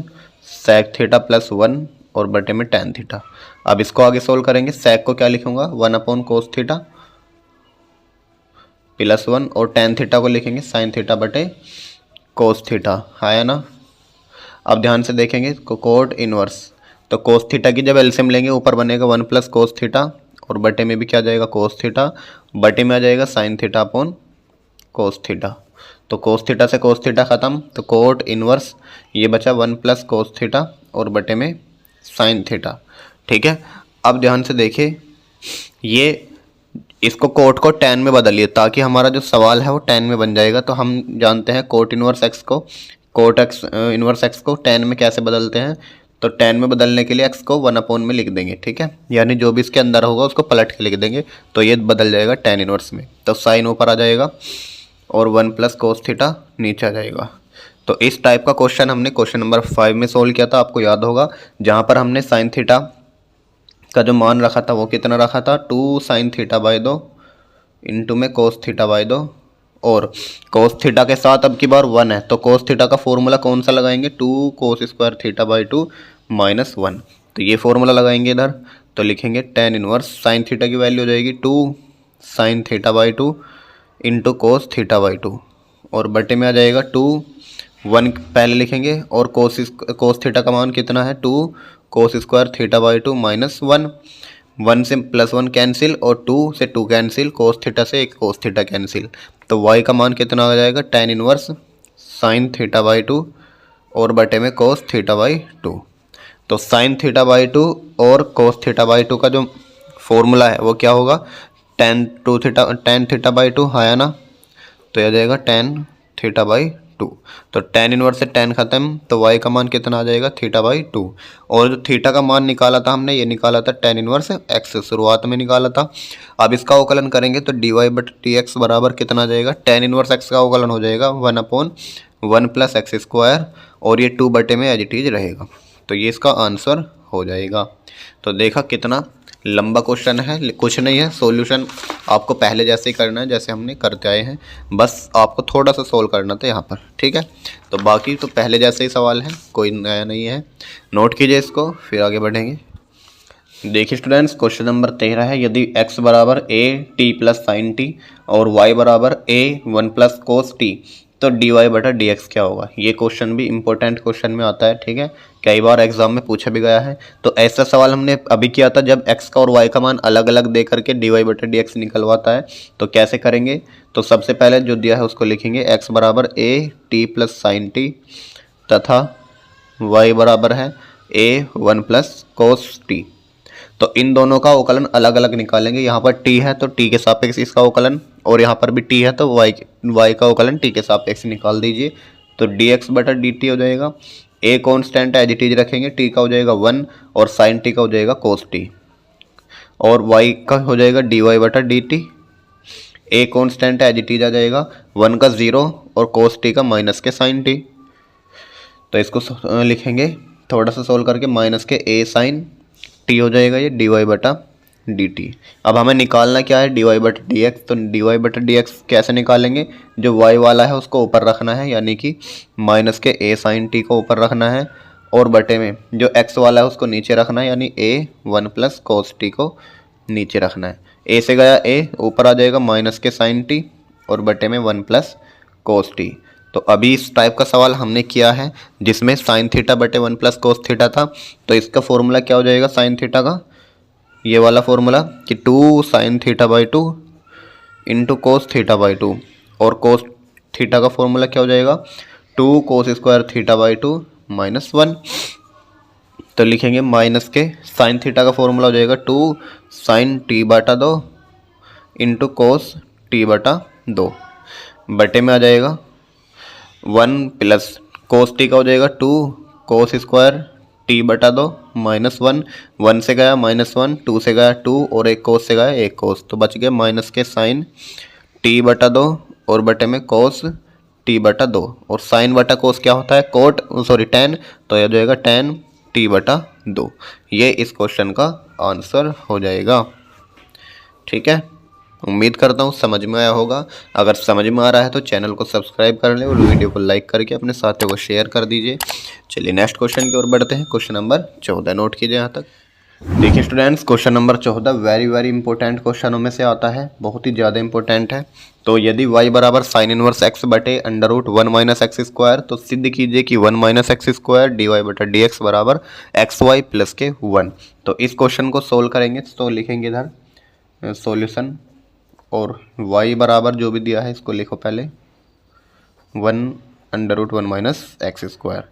sec थीटा +1 और बटे में tan थीटा। अब इसको आगे सोल्व करेंगे, sec को क्या लिखूंगा, 1/cos थीटा +1, और tan थीटा को लिखेंगे sin थीटा बटे cos थीटा, आया ना। अब ध्यान से देखेंगे कोट इनवर्स, तो कोस थीटा की जब एलसीएम लेंगे ऊपर बनेगा 1 + cos थीटा, और बटे में भी क्या जाएगा, कोस थीटा, बटे में आ जाएगा sin theta upon cos theta. तो कोस थीटा से कोस थीटा खत्म, तो कोट इनवर्स ये बचा 1 + cos थीटा और बटे में sin थीटा, ठीक है। अब ध्यान से देखिए, ये इसको कोट को tan में बदलिए, ताकि हमारा जो सवाल है वो tan में बन जाएगा। तो हम जानते हैं कोट इनवर्स x को, कोट x इनवर्स x को tan में कैसे बदलते हैं, तो tan में बदलने के लिए x को 1/, में लिख देंगे, ठीक है। यानी जो भी इसके अंदर होगा उसको पलट के लिख देंगे, तो ये बदल जाएगा tan इनवर्स में। तो साइन ऊपर आ जाएगा और 1 + cos थीटा नीचे आ जाएगा। तो इस टाइप का क्वेश्चन हमने क्वेश्चन नंबर 5 में सोल्व किया था, आपको याद होगा, जहाँ पर हमने साइन थीटा का जो मान रखा था वो कितना रखा था, 2 sin θ/2 इंटू में cos θ/2, और cos थीटा के साथ अब की बार 1 है, तो cos थीटा का फॉर्मूला कौन सा लगाएंगे, 2 cos² θ/2 -1। तो ये फॉर्मूला लगाएंगे इधर, तो लिखेंगे tan इनवर्स sin थीटा की वैल्यू हो जाएगी 2 sin θ/2 इंटू cos θ/2, और बटे में आ जाएगा 2, 1 पहले लिखेंगे, और cos थीटा का मान कितना है, 2 cos² θ/2 -1, 1 से +1 कैंसिल और 2 से 2 कैंसिल, cos थीटा से एक cos थीटा कैंसिल। तो y का मान कितना आ जाएगा, tan इनवर्स sin θ/2 और बटे में cos θ/2। तो sin θ/2 और cos θ/2 का जो फॉर्मूला है वो क्या होगा, tan θ/2 आया ना, तो यह आ जाएगा tan θ/2। तो tan इनवर्स से tan खत्म, तो y का मान कितना आ जाएगा, θ/2। और जो थीटा का मान निकाला था हमने, ये निकाला था tan इनवर्स x, शुरुआत में निकाला था। अब इसका अवकलन करेंगे तो dy बटा dx बराबर कितना आ जाएगा, tan इनवर्स x का अवकलन हो जाएगा 1/1 + x², और ये 2 बटे में एज इट इज रहेगा। तो ये इसका आंसर हो जाएगा। तो देखा कितना लंबा क्वेश्चन है, कुछ नहीं है, सॉल्यूशन आपको पहले जैसे ही करना है जैसे हमने करते आए हैं, बस आपको थोड़ा सा सोल्व करना था यहाँ पर, ठीक है। तो बाकी तो पहले जैसे ही सवाल है, कोई नया नहीं है, नोट कीजिए इसको, फिर आगे बढ़ेंगे। देखिए स्टूडेंट्स, क्वेश्चन नंबर 13 है, यदि x बराबर a t + sin t और y बराबर a 1 + cos t, तो dy बटा dx क्या होगा। ये क्वेश्चन भी इंपॉर्टेंट क्वेश्चन में आता है, ठीक है, कई बार एग्जाम में पूछा भी गया है। तो ऐसा सवाल हमने अभी किया था जब x का और y का मान अलग अलग दे करके dy बटा dx निकलवाता है। तो कैसे करेंगे, तो सबसे पहले जो दिया है उसको लिखेंगे x बराबर a t plus sign T तथा y बराबर है a 1 प्लस कोस टी। तो इन दोनों का अवकलन अलग अलग निकालेंगे। यहाँ पर t है तो t के सापेक्ष इसका अवकलन, और यहाँ पर भी t है तो y का अवकलन t के सापेक्ष निकाल दीजिए। तो dx बटा dt हो जाएगा, a constant as it is रखेंगे, t का हो जाएगा 1 और साइन t का हो जाएगा कोस t, और y का हो जाएगा dy बटा dt। a constant as it is आ जाएगा, 1 का 0 और कोस t का माइनस के साइन t। तो इसको लिखेंगे थोड़ा सा सोल्व करके, माइनस के a साइन t हो जाएगा ये dy बटा dt। अब हमें निकालना क्या है, dy बटा dx। तो dy बटा dx कैसे निकालेंगे, जो y वाला है उसको ऊपर रखना है, यानी कि माइनस के a साइन t को ऊपर रखना है, और बटे में जो x वाला है उसको नीचे रखना है, यानी a 1 प्लस कोस t को नीचे रखना है। a से गया a, ऊपर आ जाएगा माइनस के साइन t और बटे में 1 प्लस कोस t। तो अभी इस टाइप का सवाल हमने किया है जिसमें साइन थीटा बटे 1 प्लस कोस थीटा था। तो इसका फॉर्मूला क्या हो जाएगा साइन थीटा का, ये वाला फॉर्मूला कि 2 sine theta by 2 into cos theta by 2, और कोस थीटा का फॉर्मूला क्या हो जाएगा 2 cos square theta by 2 minus 1। तो लिखेंगे माइनस के साइन थीटा का फॉर्मूला हो जाएगा 2 साइन टी बटा 2 इंटू कोस टी बटा 2, बटे में आ जाएगा 1 प्लस कोस टी का हो जाएगा 2 कोस स्क्वायर टी बटा 2 माइनस 1, 1 से गया माइनस 1, 2 से गया 2 और एक कोस से गया एक कोस, तो बच गया माइनस के साइन टी बटा 2 और बटे में कोस टी बटा 2, और साइन बटा कोस क्या होता है कोट सॉरी टेन, तो यह जाएगा टेन टी बटा 2। ये इस क्वेश्चन का आंसर हो जाएगा, ठीक है। उम्मीद करता हूँ समझ में आया होगा। अगर समझ में आ रहा है तो चैनल को सब्सक्राइब कर लें और वीडियो को लाइक करके अपने साथियों को शेयर कर दीजिए। चलिए नेक्स्ट क्वेश्चन की ओर बढ़ते हैं। क्वेश्चन नंबर 14 नोट कीजिए यहाँ तक। देखिए students, question number 14 very important क्वेश्चनों में से आता है, बहुत ही ज़्यादा इंपॉर्टेंट है। तो यदि y बराबर साइन इनवर्स x बटे under root 1 minus x square, तो सिद्ध कीजिए कि 1 minus x square d y बटा डी एक्स बराबर एक्स वाई प्लस के 1। तो इस क्वेश्चन को सोल्व करेंगे तो लिखेंगे इधर सॉल्यूशन, और y बराबर जो भी दिया है इसको लिखो पहले 1 under root 1 minus x square.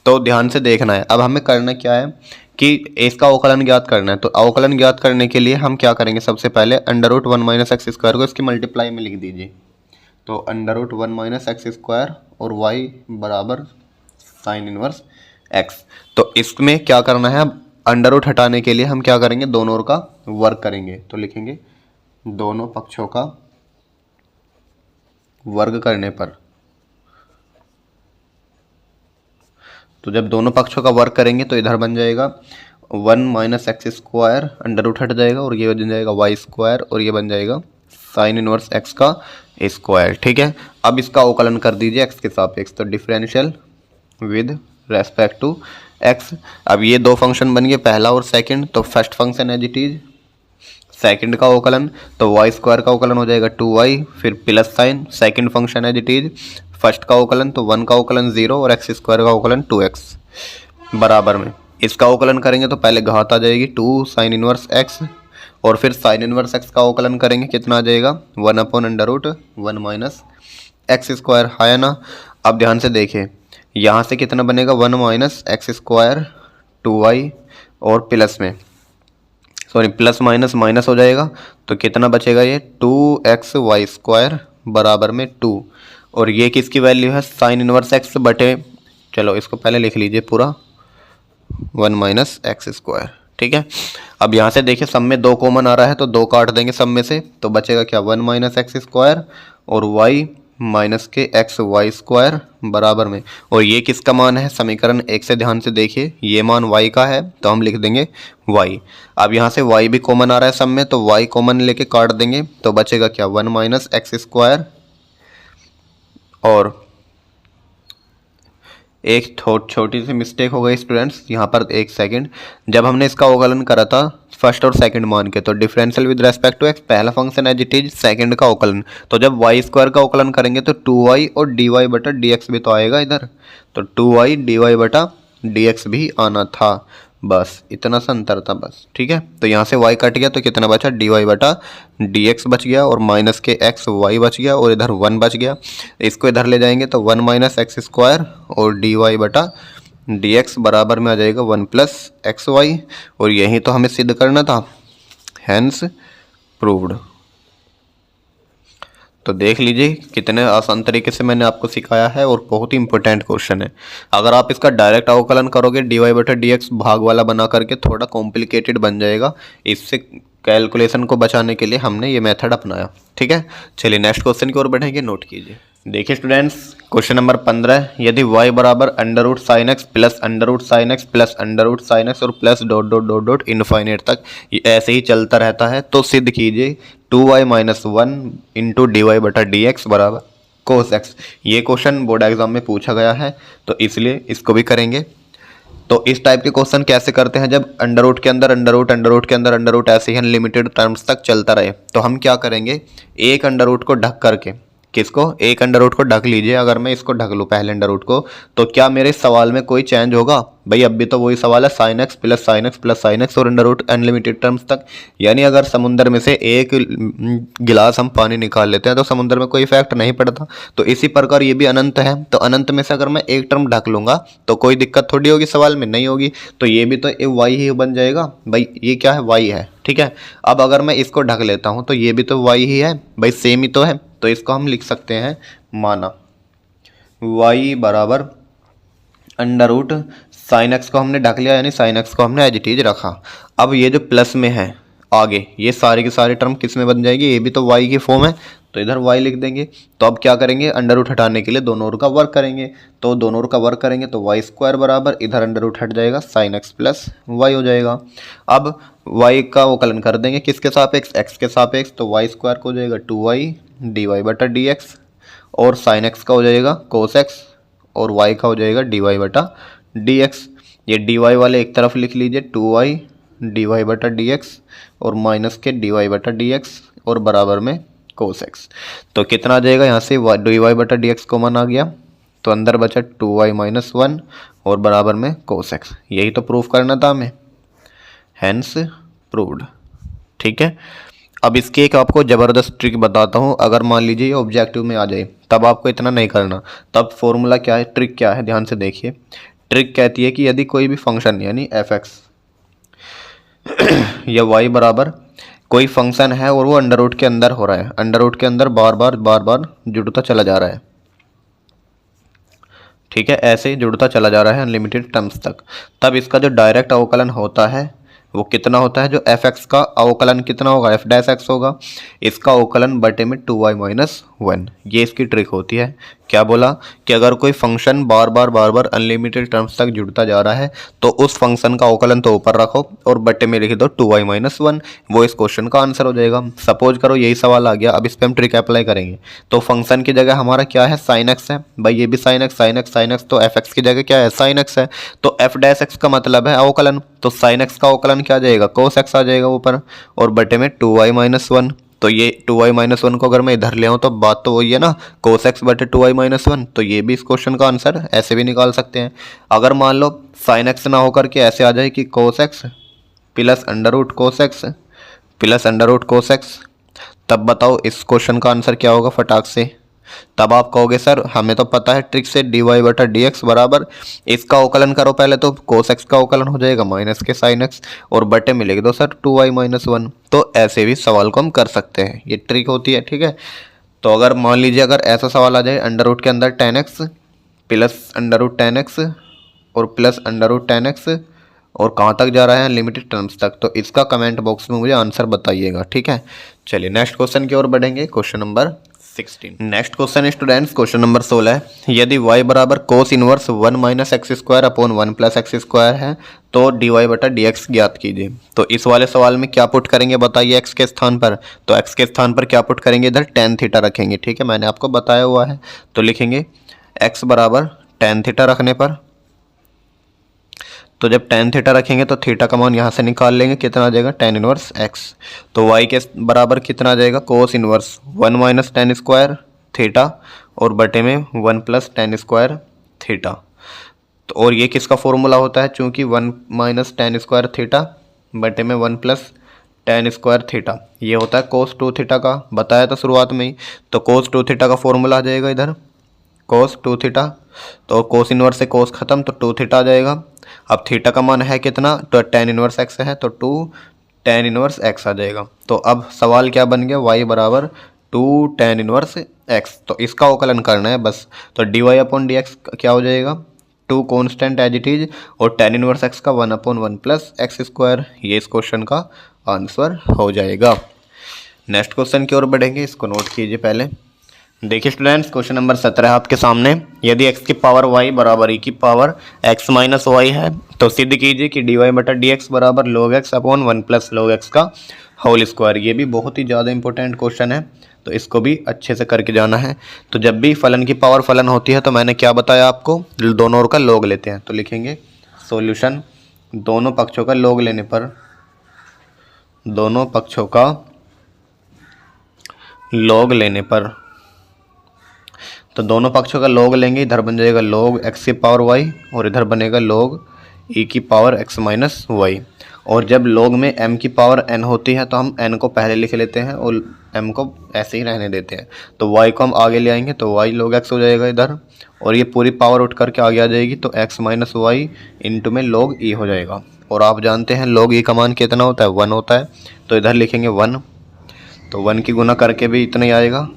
तो ध्यान से देखना है, अब हमें करना क्या है कि इसका अवकलन ज्ञात करना है। तो अवकलन ज्ञात करने के लिए हम क्या करेंगे, सबसे पहले under root 1 minus x square को इसकी मल्टीप्लाई में लिख दीजिए। तो under root 1 minus x square और y बराबर साइन इनवर्स x। तो इसमें क्या करना है, अब अंडर रूट हटाने के लिए हम क्या करेंगे, दोनों ओर का वर्ग करेंगे। तो लिखेंगे दोनों पक्षों का वर्ग करने पर, तो जब दोनों पक्षों का वर्ग करेंगे तो इधर बन जाएगा 1 minus x square, under root हट जाएगा और ये बन जाएगा वाई स्क्वायर, और ये बन जाएगा साइन इनवर्स एक्स का स्क्वायर, ठीक है। अब इसका अवकलन कर दीजिए एक्स के सापेक्ष, तो differential with respect to x. अब ये दो फंक्शन बन गए, पहला और सेकंड। तो first function as it is, second का अवकलन तो वाई स्क्वायर का अवकलन हो जाएगा 2y, फिर plus sine second function as it is, first का अवकलन तो 1 का अवकलन 0 और एक्स स्क्वायर का अवकलन 2x बराबर में। इसका अवकलन करेंगे तो पहले घात आ जाएगी 2 साइन इनवर्स x, और फिर साइन इनवर्स x का अवकलन करेंगे कितना आ जाएगा 1 upon under root 1 minus x square, है ना। अब ध्यान से देखिए यहाँ से कितना बनेगा 1 माइनस एक्स स्क्वायर 2y, और प्लस में सॉरी प्लस माइनस माइनस हो जाएगा, तो कितना बचेगा ये 2x वाई स्क्वायर बराबर में 2, और ये किसकी वैल्यू है साइन इनवर्स x बटे, चलो इसको पहले लिख लीजिए पूरा 1 माइनस एक्स स्क्वायर, ठीक है। अब यहाँ से देखिए सब में 2 कॉमन आ रहा है तो 2 काट देंगे सब में से, तो बचेगा क्या 1 माइनस एक्स स्क्वायर और y माइनस के एक्स वाई स्क्वायर बराबर में, और ये किसका मान है समीकरण 1 से ध्यान से देखिए, ये मान y का है तो हम लिख देंगे y। अब यहाँ से y भी कॉमन आ रहा है सब में, तो y कॉमन लेके काट देंगे तो बचेगा क्या 1 माइनस एक्स स्क्वायर और एक छोटी सी मिस्टेक हो गई स्टूडेंट्स, यहाँ पर एक सेकंड, जब हमने इसका अवकलन करा था फर्स्ट और सेकंड मान के, तो differential with respect to X पहला function as it is, second का अवकलन, तो जब वाई स्क्वायर का अवकलन करेंगे तो 2y और dy बटा dx भी तो आएगा इधर, तो 2y dy बटा dx भी आना था, बस इतना सा अंतर था बस। ठीक है, तो यहाँ से y कट गया तो कितना बचा, dy बटा dx बच गया और माइनस के x y बच गया और इधर 1 बच गया, इसको इधर ले जाएंगे तो 1 माइनस एक्स स्क्वायर और dy बटा dx बराबर में आ जाएगा 1 प्लस एक्स वाई, और यही तो हमें सिद्ध करना था, हैंस प्रूव्ड। तो देख लीजिए कितने आसान तरीके से मैंने आपको सिखाया है और बहुत ही इंपॉर्टेंट क्वेश्चन है। अगर आप इसका डायरेक्ट अवकलन करोगे dy बटा dx भाग वाला बना करके थोड़ा कॉम्प्लिकेटेड बन जाएगा, इससे कैलकुलेशन को बचाने के लिए हमने ये मेथड अपनाया। ठीक है, चलिए नेक्स्ट क्वेश्चन की ओर बढ़ेंगे, नोट कीजिए। देखिए स्टूडेंट्स, क्वेश्चन नंबर 15, यदि y बराबर under root sine X plus under root sine X plus under root sine X और plus dot dot dot dot infinite तक ये ऐसे ही चलता रहता है, तो सिद्ध कीजिए 2y minus 1 into d y बटा डी एक्स बराबर कोस एक्स। ये क्वेश्चन बोर्ड एग्जाम में पूछा गया है तो इसलिए इसको भी करेंगे। तो इस टाइप के क्वेश्चन कैसे करते हैं, जब अंडर रूट के अंदर अंडर रूट, अंडर रूट के अंदर अंडर रूट, ऐसे ही अनलिमिटेड टर्म्स तक चलता रहे, तो हम क्या करेंगे, एक अंडर रूट को ढक करके, किसको, एक अंडर रूट को ढक लीजिए, अगर मैं इसको ढक लूँ पहले अंडर रूट को, तो क्या मेरे सवाल में कोई चेंज होगा, भाई अब भी तो वही सवाल है, sign X plus sign X plus sign X और अंडर रूट अनलिमिटेड टर्म्स तक, यानी अगर समुद्र में से एक गिलास हम पानी निकाल लेते हैं तो समुद्र में कोई इफेक्ट नहीं पड़ता, तो इसी प्रकार ये भी अनंत है, तो अनंत में से अगर मैं एक टर्म ढक लूंगा तो कोई दिक्कत थोड़ी होगी, सवाल में नहीं होगी, तो ये भी तो वाई ही बन जाएगा, भाई ये क्या है, वाई है। ठीक है, अब अगर मैं इसको ढक लेता हूँ तो ये भी तो वाई ही है, भाई सेम ही तो है, तो इसको हम लिख सकते हैं, माना y बराबर अंडर रूट साइन एक्स को हमने ढक लिया, यानी साइन एक्स को हमने एज इट इज रखा। अब ये जो प्लस में है आगे, ये सारे के सारे टर्म किस में बन जाएगी, ये भी तो y की फॉर्म है, तो इधर y लिख देंगे। तो अब क्या करेंगे, अंडर रूट हटाने के लिए दोनों ओर का वर्क करेंगे, तो दोनों ओर का वर्क करेंगे तो वाई स्क्वायर बराबर इधर अंडर रूट हट जाएगा, साइन एक्स प्लस वाई हो जाएगा। अब y का अवकलन कर देंगे किसके सापेक्ष, x के सापेक्ष, तो वाई स्क्वायर को हो जाएगा 2y डी वाई बटा डी एक्स, और साइन एक्स का हो जाएगा कोस एक्स, और y का हो जाएगा डी वाई बटा डी एक्स। ये डी वाई वाले एक तरफ लिख लीजिए, 2y डी वाई बटा डी एक्स और माइनस के डी वाई बटा डी एक्स और बराबर में कोस एक्स। तो कितना आ जाएगा, यहाँ से डी वाई बटा डी एक्स कॉमन आ गया, तो अंदर बचा 2y माइनस 1 और बराबर में कोस एक्स। यही तो प्रूफ करना था हमें, हैंस प्रूव्ड। ठीक है, अब इसकी एक आपको ज़बरदस्त ट्रिक बताता हूँ, अगर मान लीजिए ये ऑब्जेक्टिव में आ जाए तब आपको इतना नहीं करना, तब फॉर्मूला क्या है, ट्रिक क्या है, ध्यान से देखिए। ट्रिक कहती है कि यदि कोई भी फंक्शन यानी एफ एक्स या वाई बराबर कोई फंक्शन है और वो अंडर रूट के अंदर हो रहा है, अंडर रूट के अंदर बार बार जुड़ता चला जा रहा है, ठीक है, ऐसे ही जुड़ता चला जा रहा है अनलिमिटेड टर्म्स तक, तब इसका जो डायरेक्ट अवकलन होता है वो कितना होता है, जो एफ एक्स का अवकलन कितना होगा, एफ डैश एक्स होगा, इसका अवकलन बटे में 2y माइनस 1। ये इसकी ट्रिक होती है। क्या बोला कि अगर कोई फंक्शन बार बार अनलिमिटेड टर्म्स तक जुड़ता जा रहा है तो उस फंक्शन का अवकलन तो ऊपर रखो और बटे में लिख दो 2y माइनस 1, वो इस क्वेश्चन का आंसर हो जाएगा। सपोज करो यही सवाल आ गया, अब इस पर हम ट्रिक अप्लाई करेंगे, तो फंक्शन की जगह हमारा क्या है, साइन एक्स है, भाई ये भी sine x sine x sine x, तो एफ एक्स की जगह क्या है, साइन एक्स है, तो एफ डैश एक्स का मतलब है अवकलन, तो साइन एक्स का अवकलन क्या आ जाएगा, कोस एक्स आ जाएगा ऊपर और बटे में 2y माइनस 1। तो ये 2y माइनस 1 को अगर मैं इधर ले आऊँ तो बात तो वही है ना, कोस एक्स बटे 2y माइनस 1, तो ये भी इस क्वेश्चन का आंसर ऐसे भी निकाल सकते हैं। अगर मान लो साइन एक्स ना होकर के ऐसे आ जाए कि cos x plus under root cos x plus under root cos x, तब बताओ इस क्वेश्चन का आंसर क्या होगा फटाक से। तब आप कहोगे सर हमें तो पता है ट्रिक से, डी वाई बटा डी एक्स बराबर इसका अवकलन करो पहले, तो कोस एक्स का अवकलन हो जाएगा माइनस के साइन एक्स और बटे में लिख दो सर 2y माइनस 1। तो ऐसे भी सवाल को हम कर सकते हैं, ये ट्रिक होती है। ठीक है, तो अगर मान लीजिए अगर ऐसा सवाल आ जाए, अंडर रूट के अंदर ten X plus under root ten X और plus under root ten X और कहाँ तक जा रहा है, अनलिमिटेड टर्म्स तक, तो इसका कमेंट बॉक्स में मुझे आंसर बताइएगा। ठीक है, चलिए नेक्स्ट क्वेश्चन की ओर बढ़ेंगे, question number 16। Next question students, question number 16 है, यदि y बराबर कोस inverse 1 minus x square upon 1 plus x square है तो डी वाई बटा डी एक्स ज्ञात कीजिए। तो इस वाले सवाल में क्या पुट करेंगे बताइए, x के स्थान पर, तो x के स्थान पर क्या पुट करेंगे, इधर टेन थीटा रखेंगे। ठीक है, मैंने आपको बताया हुआ है, तो लिखेंगे x बराबर टेन थीटा रखने पर। तो जब टेन थीटा रखेंगे तो थीटा का मान यहाँ से निकाल लेंगे, कितना आ जाएगा टेन इनवर्स एक्स। तो वाई के बराबर कितना आ जाएगा कोस inverse 1 minus ten square theta और बटे में 1 प्लस टेन स्क्वायर थीटा। तो और ये किसका फॉर्मूला होता है, चूंकि 1 माइनस टेन स्क्वायर थीटा बटे में 1 प्लस टेन स्क्वायर थीटा, ये होता है कोस 2 थीटा का, बताया था शुरुआत में ही। तो कोस 2 थीटा का फॉर्मूला आ जाएगा इधर कोस 2 थीटा, तो कोस इनवर्स से कोस खत्म तो 2 थीटा आ जाएगा। अब थीटा का मान है कितना, तो टेन इनवर्स एक्स है, तो 2 टेन इनवर्स एक्स आ जाएगा। तो अब सवाल क्या बन गया, y बराबर 2 टेन इनवर्स एक्स। तो इसका अवकलन करना है बस। तो d y upon D x क्या हो जाएगा, 2 कॉन्स्टेंट एज इट इज और टेन इनवर्स एक्स का 1 अपॉन 1 प्लस एक्स स्क्वायर, ये इस क्वेश्चन का आंसर हो जाएगा। नेक्स्ट क्वेश्चन की ओर बढ़ेंगे, इसको नोट कीजिए पहले। देखिए स्टूडेंट्स, क्वेश्चन नंबर 17 है आपके सामने। यदि x की पावर y बराबर e की पावर x माइनस वाई है तो सिद्ध कीजिए कि dy बटा डी एक्स बराबर log x upon 1 plus log x का होल स्क्वायर। ये भी बहुत ही ज़्यादा इंपॉर्टेंट क्वेश्चन है, तो इसको भी अच्छे से करके जाना है। तो जब भी फलन की पावर फलन होती है तो मैंने क्या बताया आपको, दोनों ओर का log लेते हैं। तो लिखेंगे सॉल्यूशन, दोनों पक्षों का log लेने पर, दोनों पक्षों का log लेने पर, तो दोनों पक्षों का log लेंगे, इधर बन जाएगा log x की पावर y और इधर बनेगा log e की पावर x माइनस वाई। और जब log में m की पावर n होती है तो हम n को पहले लिख लेते हैं और m को ऐसे ही रहने देते हैं। तो y को हम आगे ले आएंगे तो y log x हो जाएगा इधर, और ये पूरी पावर उठ करके आगे आ जाएगी तो x माइनस वाई इंटू में log e हो जाएगा। और आप जानते हैं log e का मान कितना होता है, 1 होता है। तो इधर लिखेंगे 1, तो 1 की गुना करके भी इतना ही आएगा।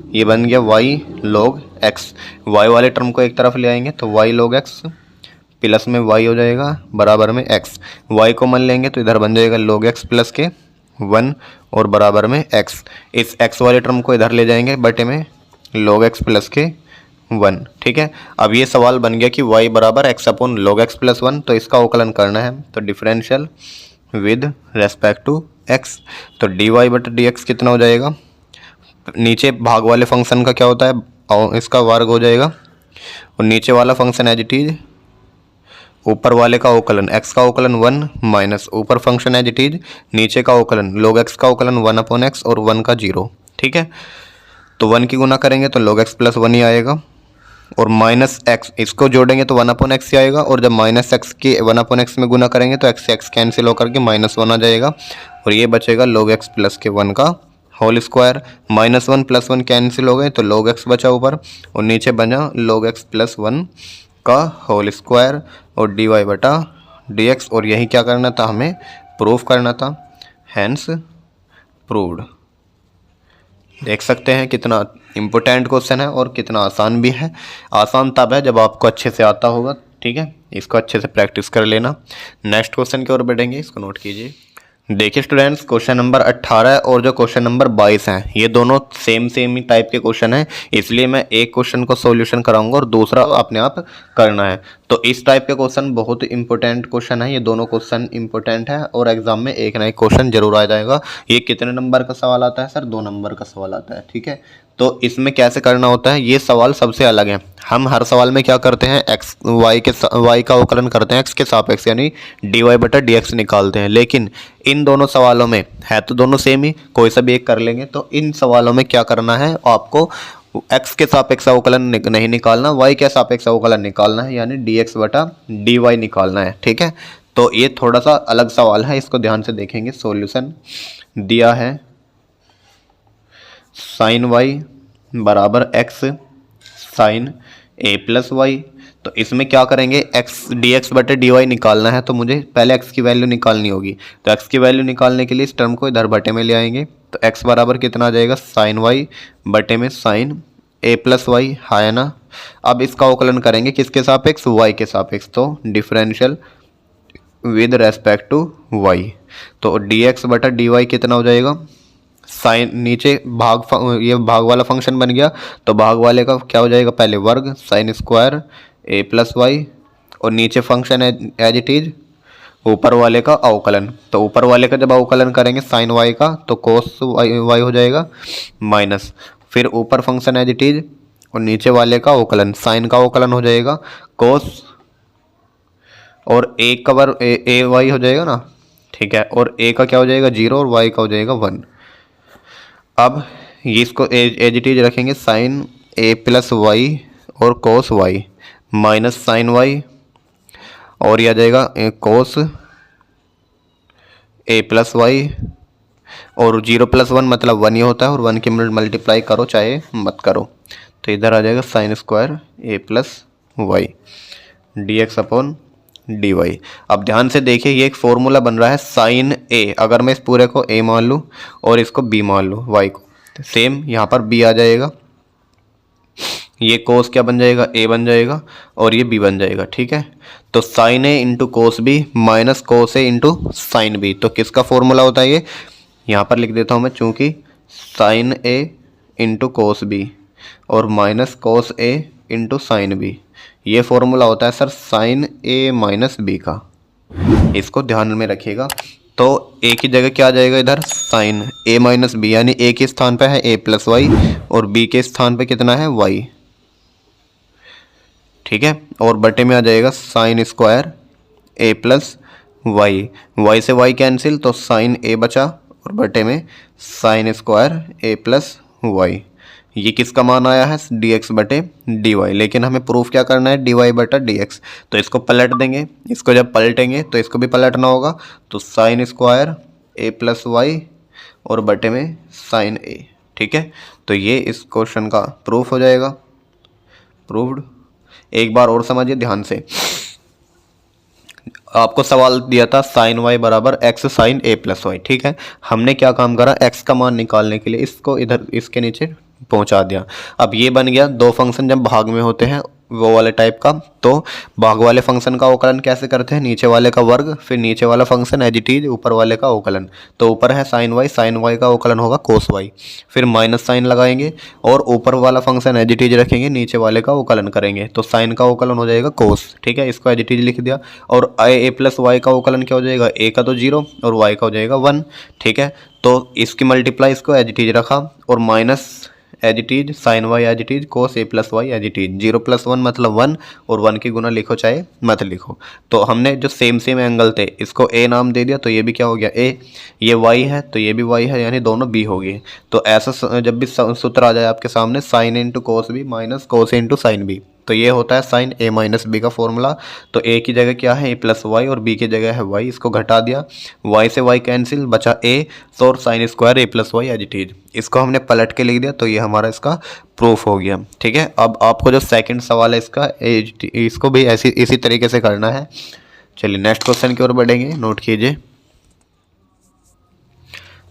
ये बन गया y log x, y वाले टर्म को एक तरफ ले आएंगे तो y log x प्लस में y हो जाएगा बराबर में x। y को मान लेंगे तो इधर बन जाएगा log x प्लस के 1 और बराबर में x। इस x वाले टर्म को इधर ले जाएंगे बटे में log x प्लस के 1। ठीक है, अब ये सवाल बन गया कि y बराबर x अपॉन log x प्लस 1, तो इसका अवकलन करना है। तो differential with respect to x, तो डी वाई बटा डी एक्स कितना हो जाएगा, नीचे भाग वाले फंक्शन का क्या होता है, और इसका वर्ग हो जाएगा, और नीचे वाला फंक्शन एज इट इज, ऊपर वाले का अवकलन x का अवकलन 1 माइनस ऊपर फंक्शन एज इट इज, नीचे का अवकलन log x का अवकलन 1 अपॉन x और 1 का 0। ठीक है, तो 1 की गुना करेंगे तो log x प्लस 1 ही आएगा, और माइनस x इसको जोड़ेंगे तो 1 अपॉन x ही आएगा, और जब माइनस x के 1 अपॉन x में गुना करेंगे तो x से x कैंसिल होकर के -1 आ जाएगा, और ये बचेगा log x प्लस के 1 का होल स्क्वायर। -1 प्लस 1 कैंसिल हो गए तो log x बचा ऊपर, और नीचे बना log x प्लस 1 का होल स्क्वायर और डी वाई बटा डी एक्स। और यही क्या करना था, हमें प्रूफ करना था, हैंस प्रूव्ड। देख सकते हैं कितना इम्पोर्टेंट क्वेश्चन है और कितना आसान भी है। आसान तब है जब आपको अच्छे से आता होगा। ठीक है, इसको अच्छे से प्रैक्टिस कर लेना। नेक्स्ट क्वेश्चन की ओर बढ़ेंगे, इसको नोट कीजिए। देखिए स्टूडेंट्स, क्वेश्चन नंबर 18 और जो क्वेश्चन नंबर 22 हैं, ये दोनों सेम ही टाइप के क्वेश्चन हैं, इसलिए मैं एक क्वेश्चन को सॉल्यूशन कराऊंगा और दूसरा अपने आप करना है। तो इस टाइप के क्वेश्चन बहुत इंपॉर्टेंट क्वेश्चन है, ये दोनों क्वेश्चन इंपॉर्टेंट है और एग्जाम में एक ना एक क्वेश्चन जरूर आ जाएगा। ये कितने नंबर का सवाल आता है सर, 2 नंबर का सवाल आता है। ठीक है, तो इसमें कैसे करना होता है, ये सवाल सबसे अलग है। हम हर सवाल में क्या करते हैं, y का अवकलन करते हैं x के सापेक्ष, यानी dy बटा dx निकालते हैं। लेकिन इन दोनों सवालों में है तो दोनों सेम ही, कोई सा भी एक कर लेंगे। तो इन सवालों में क्या करना है, आपको x के सापेक्ष अवकलन नहीं निकालना, y के सापेक्ष अवकलन निकालना है, यानी dx बटा dy निकालना है। ठीक है, तो ये थोड़ा सा अलग सवाल है, इसको ध्यान से देखेंगे। सॉल्यूशन दिया है साइन y बराबर x साइन a प्लस वाई। तो इसमें क्या करेंगे, x dx बटे dy निकालना है, तो मुझे पहले x की वैल्यू निकालनी होगी। तो x की वैल्यू निकालने के लिए इस टर्म को इधर बटे में ले आएंगे, तो x बराबर कितना आ जाएगा, साइन y बटे में साइन a प्लस वाई, है ना। अब इसका अवकलन करेंगे किसके सापेक्ष, y के सापेक्ष, तो differential with respect to y। तो dx बटा dy कितना हो जाएगा, साइन नीचे ये भाग वाला फंक्शन बन गया, तो भाग वाले का क्या हो जाएगा, पहले वर्ग साइन स्क्वायर a प्लस वाई, और नीचे फंक्शन एज इट इज, ऊपर वाले का अवकलन। तो ऊपर वाले का जब अवकलन करेंगे साइन y का, तो कोस y हो जाएगा माइनस, फिर ऊपर फंक्शन एज इट इज और नीचे वाले का अवकलन, साइन का अवकलन हो जाएगा कोस, और ए कवर ए वाई हो जाएगा ना, ठीक है, और ए का क्या हो जाएगा 0 और वाई का हो जाएगा 1। अब ये इसको एज इट इज रखेंगे, साइन ए प्लस वाई और cos y minus sign Y, और यह आ जाएगा कोस ए प्लस वाई, और 0 + 1 मतलब 1 ही होता है, और 1 की मल्टीप्लाई करो चाहे मत करो, तो इधर आ जाएगा साइन स्क्वायर ए plus Y D X upon D Y. अब ध्यान से देखिए, ये एक फॉर्मूला बन रहा है साइन ए, अगर मैं इस पूरे को ए मान लूँ और इसको बी मान लूँ वाई को, तो सेम यहाँ पर बी आ जाएगा, ये कोस क्या बन जाएगा ए बन जाएगा, और ये बी बन जाएगा, ठीक है। तो sine A into cos B minus cos A into sine B, तो किसका फॉर्मूला होता है ये, यहाँ पर लिख देता हूँ मैं, चूँकि sign A into cos B और minus cos A into sine B, ये फॉर्मूला होता है sir sign a minus b का, इसको ध्यान में रखिएगा। तो ए की जगह क्या आ जाएगा इधर, साइन ए माइनस बी, यानी ए के स्थान पे है ए प्लस वाई और बी के स्थान पे कितना है वाई, ठीक है, और बटे में आ जाएगा साइन स्क्वायर ए प्लस वाई, वाई से वाई कैंसिल, तो साइन ए बचा और बटे में साइन स्क्वायर ए प्लस वाई। ये किसका मान आया है डी एक्स बटे डी वाई, लेकिन हमें प्रूफ क्या करना है डी वाई बटा डी एक्स, तो इसको पलट देंगे, इसको जब पलटेंगे तो इसको भी पलटना होगा, तो साइन स्क्वायर ए प्लस वाई और बटे में साइन ए, ठीक है। तो ये इस क्वेश्चन का प्रूफ हो जाएगा, प्रूव्ड। एक बार और समझिए ध्यान से, आपको सवाल दिया था साइन वाई बराबर एक्स साइन ए प्लस वाई, ठीक है। हमने क्या काम करा, एक्स का मान निकालने के लिए इसको इधर इसके नीचे पहुंचा दिया। अब ये बन गया, दो फंक्शन जब भाग में होते हैं वो वाले टाइप का, तो भाग वाले फंक्शन का अवकलन कैसे करते हैं, नीचे वाले का वर्ग फिर नीचे वाला फंक्शन एज इट इज ऊपर वाले का अवकलन, तो ऊपर है साइन वाई का अवकलन होगा कोस वाई, फिर माइनस साइन लगाएंगे और ऊपर वाला फंक्शन एज इट इज रखेंगे, नीचे वाले का अवकलन करेंगे, तो साइन का अवकलन हो जाएगा कोस, ठीक है, इसको एज इट इज लिख दिया। और ए प्लस वाई का अवकलन क्या हो जाएगा, ए का तो 0 और वाई का हो जाएगा 1, ठीक है। तो इसकी मल्टीप्लाई इसको एज इट इज रखा, और minus as it is sine y as it is cos a plus y as it is, 0 + 1 मतलब 1, और 1 की गुना लिखो चाहे मत लिखो। तो हमने जो सेम एंगल थे इसको ए नाम दे दिया, तो ये भी क्या हो गया ए, ये वाई है तो ये भी वाई है, यानी दोनों बी हो गए। तो ऐसा जब भी सूत्र आ जाए आपके सामने sine into cos B minus cos into sine B, तो ये होता है साइन ए माइनस बी का फॉर्मूला। तो ए की जगह क्या है ए प्लस वाई और बी की जगह है वाई, इसको घटा दिया, वाई से वाई कैंसिल बचा ए, तो और sine square A plus y as it is, इसको हमने पलट के लिख दिया, तो ये हमारा इसका प्रूफ हो गया, ठीक है। अब आपको जो सेकंड सवाल है इसका इसको भी इसी तरीके से करना है। चलिए नेक्स्ट क्वेश्चन की ओर बढ़ेंगे, नोट कीजिए।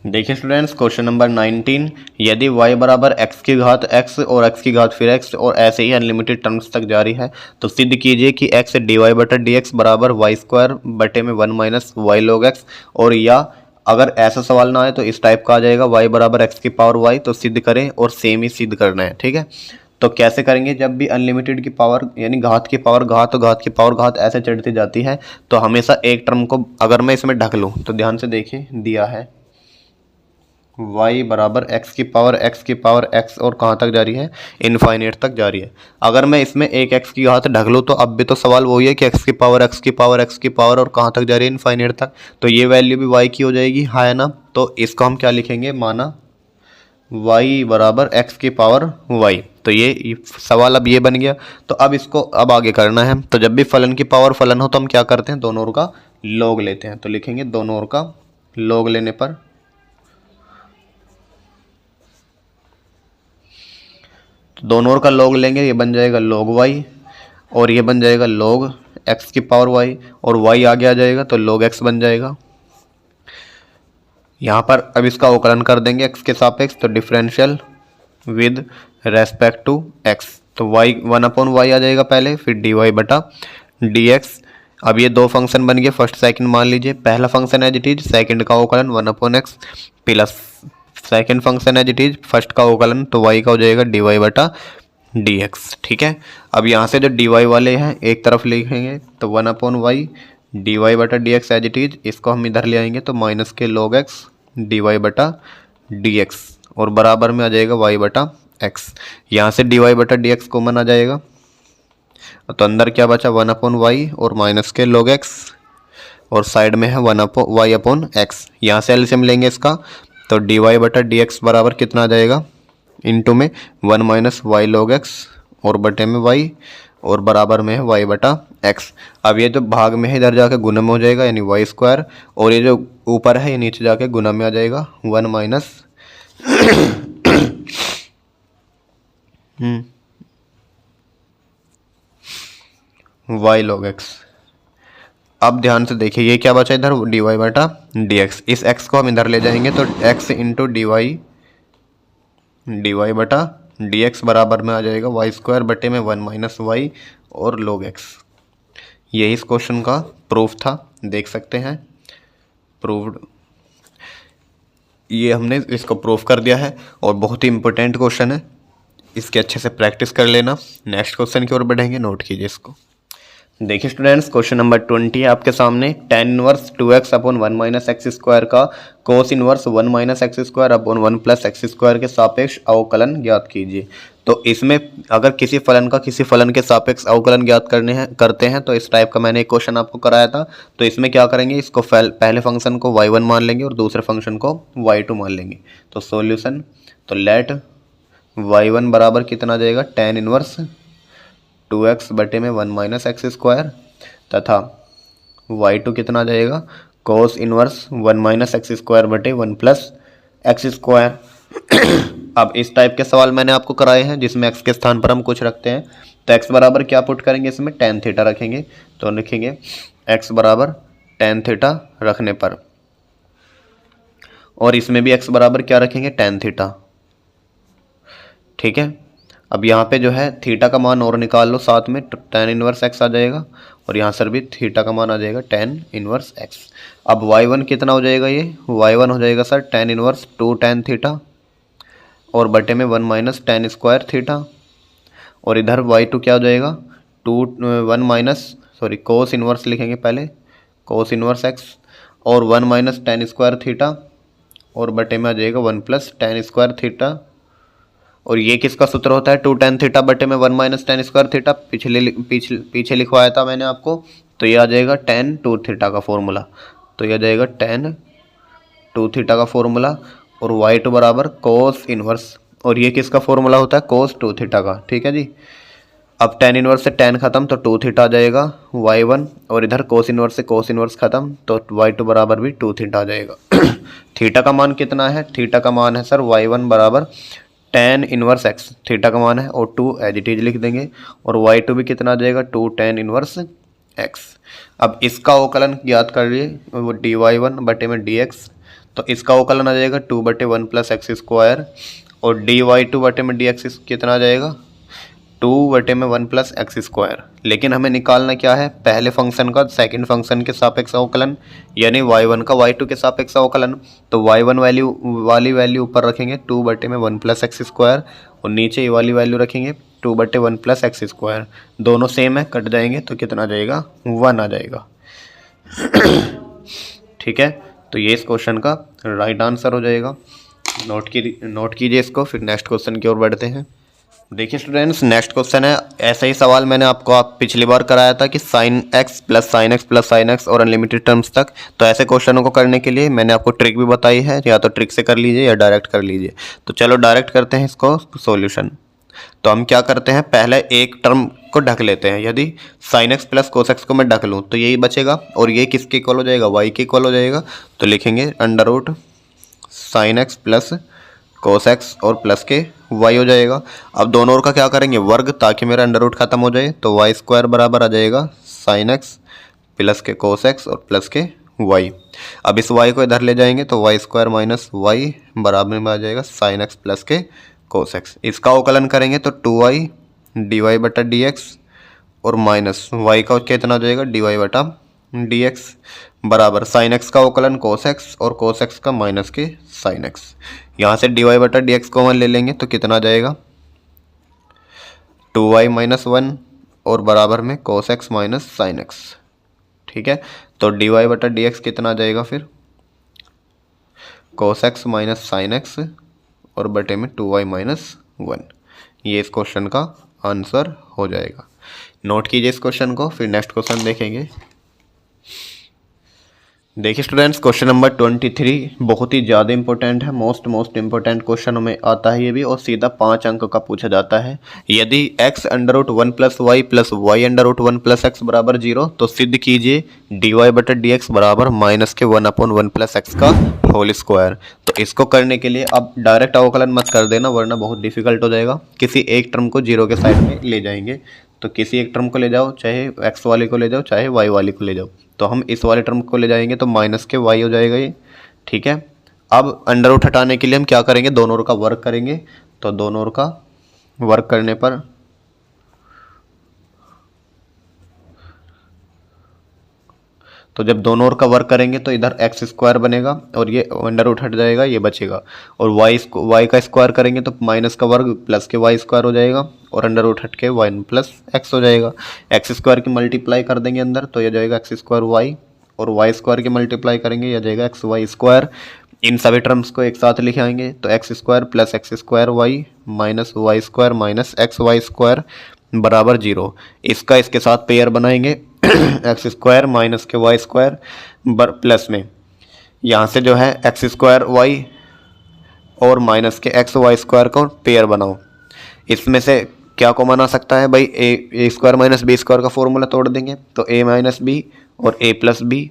देखिए स्टूडेंट्स, क्वेश्चन नंबर 19, यदि y बराबर x की घात x और x की घात फिर x और ऐसे ही अनलिमिटेड टर्म्स तक जारी है, तो सिद्ध कीजिए कि x dy बटा dx बराबर वाई स्क्वायर बटे में 1 माइनस वाई लॉग x, और या अगर ऐसा सवाल ना आए तो इस टाइप का आ जाएगा y बराबर x की पावर y, तो सिद्ध करें और सेम ही सिद्ध करना है, ठीक है। तो कैसे करेंगे, जब भी अनलिमिटेड की पावर यानी घात की पावर घात तो घात की पावर घात ऐसे चढ़ती जाती है, तो हमेशा एक टर्म को अगर मैं इसमें ढक लूँ, तो ध्यान से देखिए दिया है y बराबर x की पावर x और कहाँ तक जारी है, इनफाइनेट तक जारी है। अगर मैं इसमें एक x की घात ढक लूँ, तो अब भी तो सवाल वही है कि x की पावर और कहाँ तक जारी है, इनफाइनेट तक, तो ये वैल्यू भी y की हो जाएगी, हाँ है ना। तो इसको हम क्या लिखेंगे, माना y बराबर x की पावर y, तो ये सवाल अब ये बन गया। तो अब इसको अब आगे करना है, तो जब भी फलन की पावर फलन हो तो हम क्या करते हैं, दोनों ओर का लॉग लेते हैं, तो लिखेंगे दोनों ओर का लॉग लेने पर दोनों ओर का लॉग लेंगे, ये बन जाएगा log y और ये बन जाएगा log x की पावर y, और y आगे आ जाएगा तो log x बन जाएगा। यहाँ पर अब इसका अवकलन कर देंगे x के सापेक्ष, तो differential with respect to x, तो y 1/y आ जाएगा पहले, फिर dy बटा dx। अब ये दो फंक्शन बन गए, फर्स्ट सेकंड मान लीजिए, पहला function as it is, second का अवकलन 1/x plus second function as it is, first का अवकलन, तो y का हो जाएगा dy बटा dx, ठीक है। अब यहाँ से जो dy वाले हैं एक तरफ लिखेंगे, तो 1/y dy बटा dx एज इट इज, इसको हम इधर ले आएंगे तो माइनस के log x dy बटा dx, और बराबर में आ जाएगा y बटा एक्स। यहाँ से डी वाई बटा डी एक्स कॉमन आ जाएगा, तो अंदर क्या बचा 1/y और माइनस के log x, और साइड में है 1/y/x। यहाँ से एलसीएम लेंगे इसका, तो डी वाई बटा डी एक्स बराबर कितना आ जाएगा, इंटू में 1 - y log x और बटे में y, और बराबर में है y बटा x। अब ये जो भाग में है इधर जाके गुना में हो जाएगा, यानी y स्क्वायर, और ये जो ऊपर है ये नीचे जाके गुना में आ जाएगा 1 माइनस y log x। अब ध्यान से देखिए ये क्या बचा इधर, डी वाई बटा डी एक्स। इस x को हम इधर ले जाएंगे तो x इंटू डी वाई बटा डी एक्स बराबर में आ जाएगा y स्क्वायर बटे में 1 माइनस y और log x। यही इस क्वेश्चन का प्रूफ था, देख सकते हैं प्रूव्ड। ये हमने इसको प्रूफ कर दिया है और बहुत ही इंपॉर्टेंट क्वेश्चन है, इसके अच्छे से प्रैक्टिस कर लेना। नेक्स्ट क्वेश्चन की ओर बढ़ेंगे, नोट कीजिए इसको। देखिए स्टूडेंट्स, क्वेश्चन नंबर 20 है आपके सामने। tan inverse 2x upon 1 minus x square का cos inverse 1 minus x square upon 1 plus x square के सापेक्ष अवकलन ज्ञात कीजिए। तो इसमें अगर किसी फलन का किसी फलन के सापेक्ष अवकलन ज्ञात करते हैं तो इस टाइप का मैंने एक क्वेश्चन आपको कराया था। तो इसमें क्या करेंगे, इसको पहले फंक्शन को y1 मान लेंगे और दूसरे फंक्शन को y2 मान लेंगे। तो सॉल्यूशन, तो लेट y1 बराबर कितना आ जाएगा, tan इनवर्स 2x बटे में 1 माइनस एक्स स्क्वायर, तथा y2 कितना आ जाएगा, कोस इनवर्स 1 माइनस एक्स स्क्वायर बटे 1 प्लस एक्स स्क्वायर। अब इस टाइप के सवाल मैंने आपको कराए हैं जिसमें x के स्थान पर हम कुछ रखते हैं। तो x बराबर क्या पुट करेंगे, इसमें tan थीटा रखेंगे। तो लिखेंगे x बराबर tan थीटा रखने पर, और इसमें भी x बराबर क्या रखेंगे, tan थीटा। ठीक है, अब यहाँ पे जो है थीटा का मान और निकाल लो साथ में, तो tan इनवर्स x आ जाएगा, और यहाँ सर भी थीटा का मान आ जाएगा tan इनवर्स x। अब y1 कितना हो जाएगा, ये y1 हो जाएगा sir tan inverse 2 tan theta और बटे में 1 माइनस tan स्क्वायर थीटा, और इधर y2 क्या हो जाएगा 1 माइनस कोस इनवर्स लिखेंगे पहले, कोस इनवर्स x और 1 माइनस tan स्क्वायर थीटा, और बटे में आ जाएगा 1 प्लस tan स्क्वायर थीटा। और ये किसका सूत्र होता है, 2 tan थीटा बटे में 1 माइनस tan स्क्वायर थीटा, पीछे लिखवाया था मैंने आपको। तो ये आ जाएगा tan 2 थीटा का फॉर्मूला, तो ये आ जाएगा tan 2 थीटा का फॉर्मूला, और y2 बराबर कोस इनवर्स, और ये किसका फॉर्मूला होता है, कोस 2 थीटा का। ठीक है जी, अब tan इनवर्स से tan खत्म तो 2 थीटा आ जाएगा y1, और इधर कोस इनवर्स से कोस इनवर्स खत्म तो y2 बराबर भी 2 थीटा आ जाएगा। थीटा का मान कितना है, थीटा का मान है सर y1 बराबर tan इनवर्स x, थीटा का मान है, और 2 एज इट इज लिख देंगे, और y2 भी कितना आ जाएगा 2 tan इनवर्स x। अब इसका अवकलन ज्ञात कर लिए, वो dy1 बटे में dx, तो इसका अवकलन आ जाएगा 2 बटे 1 प्लस एक्स स्क्वायर, और dy2 बटे में dx कितना आ जाएगा 2 बटे में 1 प्लस एक्स स्क्वायर। लेकिन हमें निकालना क्या है, पहले फंक्शन का सेकंड फंक्शन के सापेक्ष अवकलन, यानी y1 का y2 के सापेक्ष अवकलन। तो y1 वाली वैल्यू ऊपर रखेंगे 2 बटे में 1 प्लस एक्स स्क्वायर, और नीचे ये वाली वैल्यू रखेंगे 2 बटे 1 प्लस एक्स स्क्वायर। दोनों सेम है, कट जाएंगे तो कितना आ जाएगा, 1 आ जाएगा। ठीक है, तो ये इस क्वेश्चन का राइट आंसर हो जाएगा। नोट कीजिए इसको, फिर नेक्स्ट क्वेश्चन की ओर बढ़ते हैं। देखिए स्टूडेंट्स, नेक्स्ट क्वेश्चन है, ऐसा ही सवाल मैंने आपको पिछली बार कराया था कि sin x plus sin x और अनलिमिटेड टर्म्स तक। तो ऐसे क्वेश्चनों को करने के लिए मैंने आपको ट्रिक भी बताई है, या तो ट्रिक से कर लीजिए या डायरेक्ट कर लीजिए। तो चलो डायरेक्ट करते हैं इसको सॉल्यूशन। तो हम क्या करते हैं, पहले एक टर्म को ढक लेते हैं। यदि sin x plus cos x को मैं ढक लूँ तो यही बचेगा, और ये किसके इक्वल हो जाएगा, y के इक्वल हो जाएगा। तो लिखेंगे under root sin x plus cos x और प्लस के y हो जाएगा। अब दोनों ओर का क्या करेंगे, वर्ग, ताकि मेरा अंडर रूट खत्म हो जाए। तो y स्क्वायर बराबर आ जाएगा sin x प्लस के cos x और प्लस के y। अब इस y को इधर ले जाएंगे तो y स्क्वायर माइनस y बराबर में आ जाएगा sin x प्लस के cos x। इसका अवकलन करेंगे तो 2y dy बटा dx, और माइनस y का कितना हो जाएगा, dy बटा dx बराबर sin x का अवकलन cos x, और cos x का माइनस के sin x। यहाँ से dy बटा dx कॉमन ले लेंगे तो कितना आ जाएगा, 2y माइनस 1 और बराबर में cos x minus sin x। ठीक है, तो dy बटा dx कितना आ जाएगा फिर, cos x minus sin x और बटे में 2y माइनस 1। ये इस क्वेश्चन का आंसर हो जाएगा। नोट कीजिए इस क्वेश्चन को, फिर नेक्स्ट क्वेश्चन देखेंगे। देखिए स्टूडेंट्स, क्वेश्चन नंबर 23 बहुत ही ज़्यादा इंपॉर्टेंट है, मोस्ट इंपॉर्टेंट क्वेश्चन में आता है ये भी, और सीधा 5 अंक का पूछा जाता है। यदि x under root 1 plus y plus y under root 1 plus x बराबर 0, तो सिद्ध कीजिए dy बटा डी एक्स बराबर माइनस के 1/1 प्लस एक्स का होल स्क्वायर। तो इसको करने के लिए अब डायरेक्ट अवकलन मत कर देना, वरना बहुत डिफिकल्ट हो जाएगा। किसी एक टर्म को 0 के साइड में ले जाएंगे, तो किसी एक टर्म को ले जाओ, चाहे x वाले को ले जाओ चाहे y वाले को ले जाओ। तो हम इस वाले टर्म को ले जाएंगे तो माइनस के y हो जाएगा ये, ठीक है। अब अंडर रूट हटाने के लिए हम क्या करेंगे, दोनों ओर का वर्क करेंगे। तो दोनों ओर का वर्क करने पर तो जब दोनों ओर का वर्क करेंगे तो इधर एक्स स्क्वायर बनेगा और ये अंडर रूट हट जाएगा, ये बचेगा। और वाई का स्क्वायर करेंगे तो माइनस का वर्ग प्लस के वाई स्क्वायर हो जाएगा और अंडर रूट हट के वाई प्लस एक्स हो जाएगा। एक्स स्क्वायर की मल्टीप्लाई कर देंगे अंदर तो यह जाएगा एक्स स्क्वायर वाई, और वाई स्क्वायर की मल्टीप्लाई करेंगे यह जाएगा एक्स वाई स्क्वायर। इन सभी टर्म्स को एक साथ लिख आएंगे तो x square plus x square y minus y square minus x Y square बराबर 0। इसका इसके साथ पेयर बनाएंगे एक्स स्क्वायर माइनस के वाई स्क्वायर प्लस में यहाँ से जो है एक्स स्क्वायर वाई और माइनस के एक्स वाई स्क्वायर को पेयर बनाओ। इसमें से क्या कॉमन आ सकता है भाई, a square minus b square का फॉर्मूला तोड़ देंगे तो ए माइनस बी और ए प्लस बी।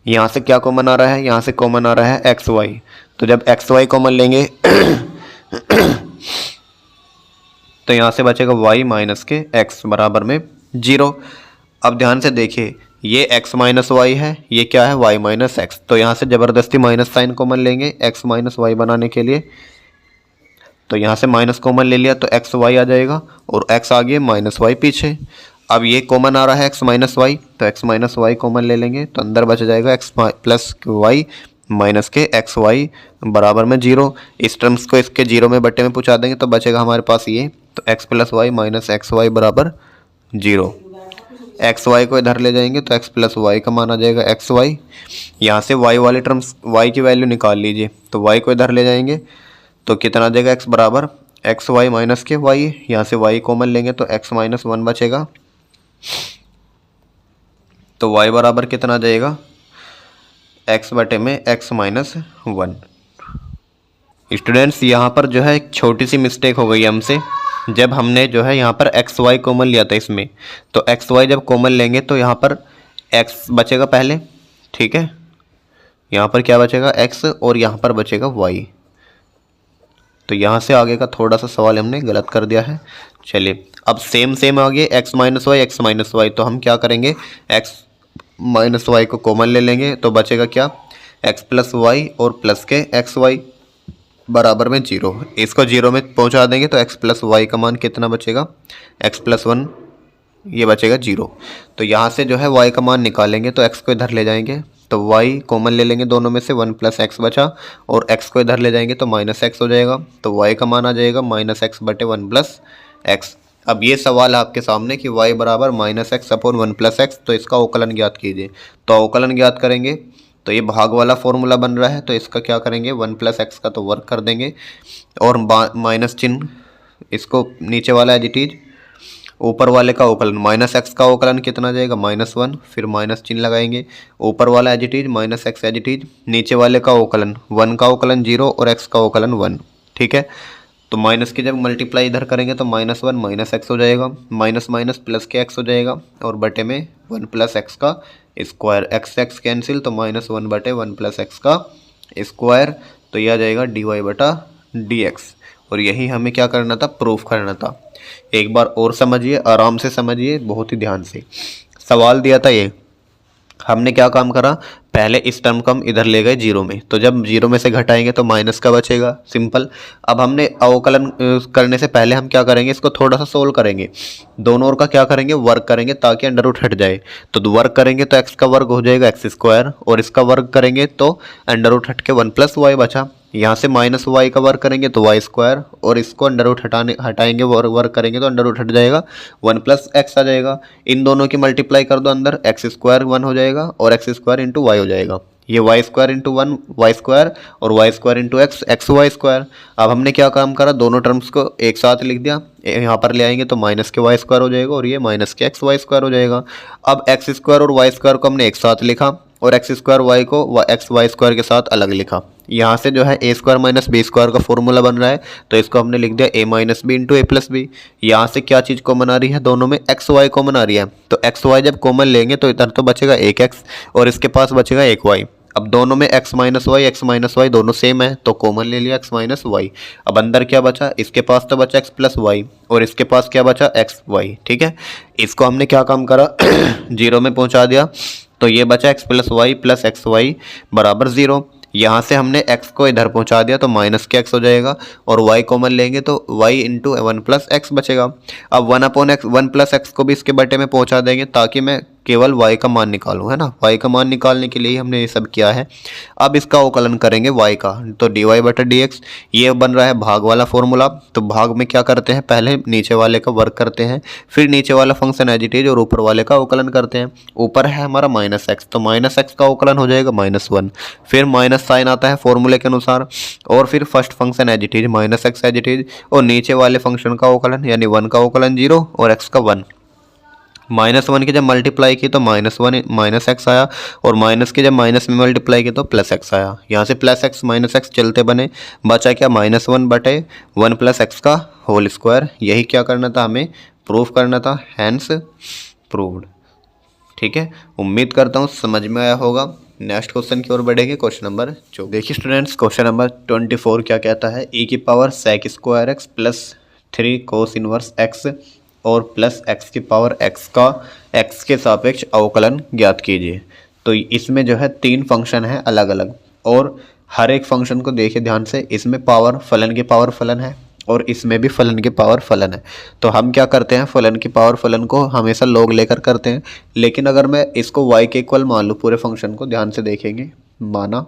यहाँ से क्या कॉमन आ रहा है, यहाँ से कॉमन आ रहा है एक्स वाई। तो जब एक्स वाई कॉमन लेंगे तो यहाँ से बचेगा y माइनस के x बराबर में 0। अब ध्यान से देखिए, ये x माइनस वाई है, ये क्या है y माइनस एक्स। तो यहाँ से ज़बरदस्ती माइनस साइन कॉमन लेंगे x माइनस वाई बनाने के लिए। तो यहाँ से माइनस कॉमन ले लिया तो एक्स वाई आ जाएगा और x आगे माइनस वाई पीछे। अब ये कॉमन आ रहा है x माइनस वाई, तो x माइनस वाई कॉमन ले लेंगे तो अंदर बच जाएगा x प्लस वाई माइनस के एक्स वाई बराबर में 0। इस टर्म्स को इसके 0 में बट्टे में पहुँचा देंगे तो बचेगा हमारे पास ये, तो x plus y minus x y बराबर 0। एक्स वाई को इधर ले जाएंगे तो x प्लस वाई का मान आ जाएगा एक्स वाई। यहाँ से y वाले टर्म्स y की वैल्यू निकाल लीजिए, तो y को इधर ले जाएंगे तो कितना आ जाएगा x बराबर एक्स वाई माइनस के y। यहाँ से y कॉमन लेंगे तो x माइनस 1 बचेगा, तो y बराबर कितना आ जाएगा x बटे में x माइनस 1। स्टूडेंट्स यहाँ पर जो है एक छोटी सी मिस्टेक हो गई हमसे, जब हमने जो है यहाँ पर एक्स वाई कॉमन लिया था इसमें, तो एक्स वाई जब कॉमन लेंगे तो यहाँ पर एक्स बचेगा पहले, ठीक है। यहाँ पर क्या बचेगा एक्स और यहाँ पर बचेगा वाई। तो यहाँ से आगे का थोड़ा सा सवाल हमने गलत कर दिया है। चलिए अब सेम आगे एक्स माइनस वाई, तो हम क्या करेंगे, एक्स माइनस वाई को कॉमन ले लेंगे तो बचेगा क्या एक्स प्लस वाई और प्लस के एक्स वाई बराबर में 0। इसको 0 में पहुंचा देंगे तो x प्लस वाई का मान कितना बचेगा x प्लस 1, ये बचेगा 0। तो यहाँ से जो है y का मान निकालेंगे तो x को इधर ले जाएंगे तो y कॉमन ले लेंगे दोनों में से, 1 प्लस एक्स बचा, और x को इधर ले जाएंगे तो माइनस एक्स हो जाएगा। तो y का मान आ जाएगा माइनस एक्स बटे 1 प्लस एक्स। अब ये सवाल है आपके सामने कि y बराबर minus x upon 1 plus x, तो इसका अवकलन ज्ञात कीजिए। तो अवकलन ज्ञात करेंगे तो ये भाग वाला फॉर्मूला बन रहा है, तो इसका क्या करेंगे 1 प्लस एक्स का तो वर्क कर देंगे और माइनस चिन्ह, इसको नीचे वाला एज इट इज, ऊपर वाले का अवकलन माइनस एक्स का अवकलन कितना आ जाएगा -1, फिर माइनस चिन्ह लगाएंगे, ऊपर वाला as it is minus x as it is, नीचे वाले का अवकलन 1 का अवकलन 0 और x का अवकलन 1, ठीक है। तो माइनस की जब मल्टीप्लाई इधर करेंगे तो -1 माइनस एक्स हो जाएगा, माइनस माइनस प्लस के एक्स हो जाएगा और बटे में 1 प्लस एक्स का स्क्वायर, एक्स कैंसिल तो -1 बटे 1 प्लस एक्स का स्क्वायर। तो यह आ जाएगा dy बटा dx। और यही हमें क्या करना था, प्रूफ करना था। एक बार और समझिए, आराम से समझिए, बहुत ही ध्यान से। सवाल दिया था ये, हमने क्या काम करा, पहले इस टर्म को हम इधर ले गए 0 में, तो जब 0 में से घटाएंगे तो माइनस का बचेगा, सिंपल। अब हमने अवकलन करने से पहले हम क्या करेंगे, इसको थोड़ा सा सोल्व करेंगे, दोनों ओर का क्या करेंगे वर्क करेंगे ताकि अंडर रूट हट जाए। तो वर्क करेंगे तो x का वर्ग हो जाएगा एक्स स्क्वायर, और इसका वर्ग करेंगे तो अंडर रूट हट के 1 प्लस वाई बचा। यहाँ से माइनस वाई का वर्ग करेंगे तो वाई स्क्वायर, और इसको अंडर रूट हटाएंगे वर्ग करेंगे तो अंडर रूट हट जाएगा, 1 प्लस एक्स आ जाएगा। इन दोनों की मल्टीप्लाई कर दो अंदर, एक्स स्क्वायर 1 हो जाएगा और एक्स स्क्वायर इंटू वाई हो जाएगा। ये Y square into one Y square और Y square into X X Y square. अब हमने क्या काम करा, दोनों टर्म्स को एक साथ लिख दिया, यहाँ पर ले आएंगे तो माइनस के वाई स्क्वायर हो जाएगा और ये माइनस के एक्स वाई स्क्वायर हो जाएगा। अब एक्स स्क्वायर और वाई स्क्वायर को हमने एक साथ लिखा और एक्स स्क्वायर वाई को एक्स वाई स्क्वायर के साथ अलग लिखा। यहाँ से जो है ए स्क्वायर माइनस बी स्क्वायर का फॉर्मूला बन रहा है, तो इसको हमने लिख दिया ए minus b into a plus B. यहाँ से क्या चीज़ कॉमन आ रही है, दोनों में एक्स वाई कॉमन आ रही है, तो एक्स वाई जब कॉमन लेंगे तो इधर तो बचेगा एक एक्स और इसके पास बचेगा एक वाई। अब दोनों में x माइनस वाई दोनों सेम है तो कॉमन ले लिया x माइनस वाई। अब अंदर क्या बचा, इसके पास तो बचा x प्लस वाई और इसके पास क्या बचा x वाई। ठीक है, इसको हमने क्या काम करा जीरो में पहुंचा दिया, तो ये बचा x प्लस एक्स वाई बराबर जीरो। यहाँ से हमने x को इधर पहुंचा दिया तो माइनस के x हो जाएगा और y कॉमन लेंगे तो y into one plus x बचेगा। अब one upon x one plus x को भी इसके बटे में पहुंचा देंगे ताकि मैं केवल y का मान निकालूं, है ना। y का मान निकालने के लिए हमने ये सब किया है। अब इसका अवकलन करेंगे y का, तो dy बटा dx, ये बन रहा है भाग वाला फॉर्मूला। तो भाग में क्या करते हैं, पहले नीचे वाले का वर्क करते हैं, फिर नीचे वाला फंक्शन एज इट इज और ऊपर वाले का अवकलन करते हैं। ऊपर है हमारा माइनस एक्स, तो माइनस एक्स का अवकलन हो जाएगा माइनस वन, फिर माइनस साइन आता है फॉर्मूले के अनुसार और फिर first function as it is minus x as it is और नीचे वाले फंक्शन का अवकलन यानी वन का अवकलन जीरो और एक्स का वन। माइनस वन की जब मल्टीप्लाई की तो माइनस वन माइनस एक्स आया और माइनस की जब माइनस में मल्टीप्लाई की तो प्लस एक्स आया। यहाँ से प्लस एक्स माइनस एक्स चलते बने, बचा क्या माइनस वन बटे वन प्लस एक्स का होल स्क्वायर। यही क्या करना था, हमें प्रूफ करना था, हैंस प्रूव्ड। ठीक है, उम्मीद करता हूँ समझ में आया होगा। नेक्स्ट क्वेश्चन की ओर बढ़ेंगे, क्वेश्चन नंबर 24। देखिए स्टूडेंट्स, क्वेश्चन नंबर 24 क्या कहता है, e की power sec square x plus 3 cos inverse x और प्लस एक्स की पावर एक्स का एक्स के सापेक्ष अवकलन ज्ञात कीजिए। तो इसमें जो है तीन फंक्शन है अलग अलग और हर एक फंक्शन को देखिए ध्यान से, इसमें पावर फलन की पावर फलन है और इसमें भी फलन की पावर फलन है। तो हम क्या करते हैं, फलन की पावर फलन को हमेशा लॉग लेकर करते हैं, लेकिन अगर मैं इसको y के इक्वल मान लूँ, पूरे फंक्शन को ध्यान से देखेंगे, माना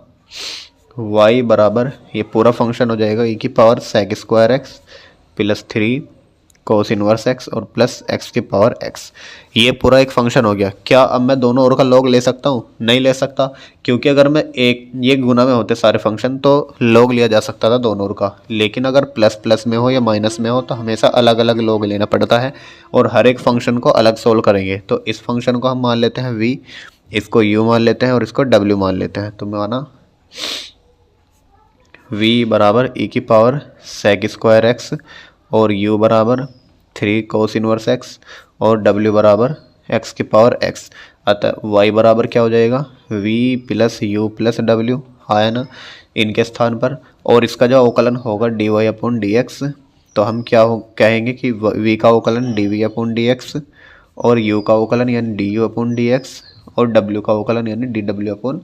y बराबर ये पूरा फंक्शन हो जाएगा e की power sec square x plus 3 cos inverse x और प्लस एक्स की पावर एक्स। ये पूरा एक फंक्शन हो गया। क्या अब मैं दोनों ओर का लॉग ले सकता हूँ? नहीं ले सकता, क्योंकि अगर मैं एक ये गुना में होते सारे फंक्शन तो लॉग लिया जा सकता था दोनों ओर का, लेकिन अगर प्लस प्लस में हो या माइनस में हो तो हमेशा अलग अलग लॉग लेना पड़ता है और हर एक फंक्शन को अलग सोल्व करेंगे। तो इस फंक्शन को हम मान लेते हैं v, इसको u मान लेते हैं और इसको w मान लेते हैं। तो माना v बराबर e की पावर सेक स्क्वायर एक्स और u बराबर 3 कोस इनवर्स एक्स और w बराबर x की पावर x। अतः y बराबर क्या हो जाएगा, v plus you plus w आया ना इनके स्थान पर, और इसका जो अवकलन होगा dy अपॉन dx, तो हम क्या कहेंगे कि v का अवकलन dv अपॉन dx और u का अवकलन यानी du अपॉन dx और w का अवकलन यानी dw अपॉन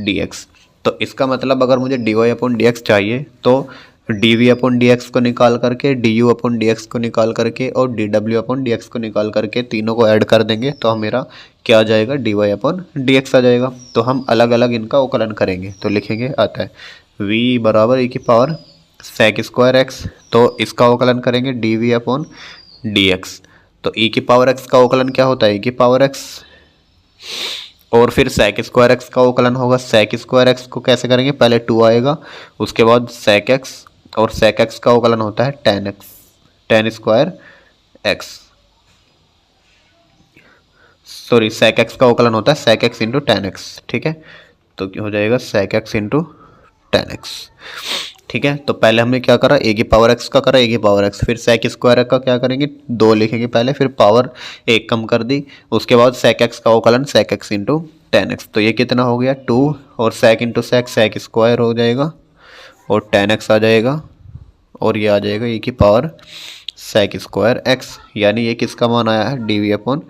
dx। तो इसका मतलब अगर मुझे dy अपॉन dx चाहिए तो dv अपॉन dx को निकाल करके, du अपॉन dx को निकाल करके और dw अपॉन dx को निकाल करके तीनों को ऐड कर देंगे तो मेरा क्या आ जाएगा, dy अपॉन dx आ जाएगा। तो हम अलग अलग इनका अवकलन करेंगे, तो लिखेंगे आता है v बराबर e की पावर सेक स्क्वायर एक्स, तो इसका अवकलन करेंगे dv अपॉन dx। तो e की पावर x का अवकलन क्या होता है, e की पावर x, और फिर सेक स्क्वायर एक्स का अवकलन होगा। सेक स्क्वायर एक्स को कैसे करेंगे, पहले 2 आएगा उसके बाद सेक एक्स और सेक एक्स का अवकलन होता है tan x, tan square x, sorry sec x का अवकलन होता है sec x into tan x. ठीक है, तो हो जाएगा sec x into tan x. ठीक है, तो पहले हमने क्या करा, ए की पावर एक्स का करा, ए की पावर एक्स, फिर सेक स्क्वायर का क्या करेंगे, 2 लिखेंगे पहले, फिर पावर 1 कम कर दी, उसके बाद सेक एक्स का अवकलन sec x into tan x. तो ये कितना हो गया 2 और सेक इंटू सेक, सेक स्क्वायर हो जाएगा और टेन एक्स आ जाएगा और ये आ जाएगा e की पावर सेक स्क्वायर एक्स, यानी ये किसका मान आया है, dv अपॉन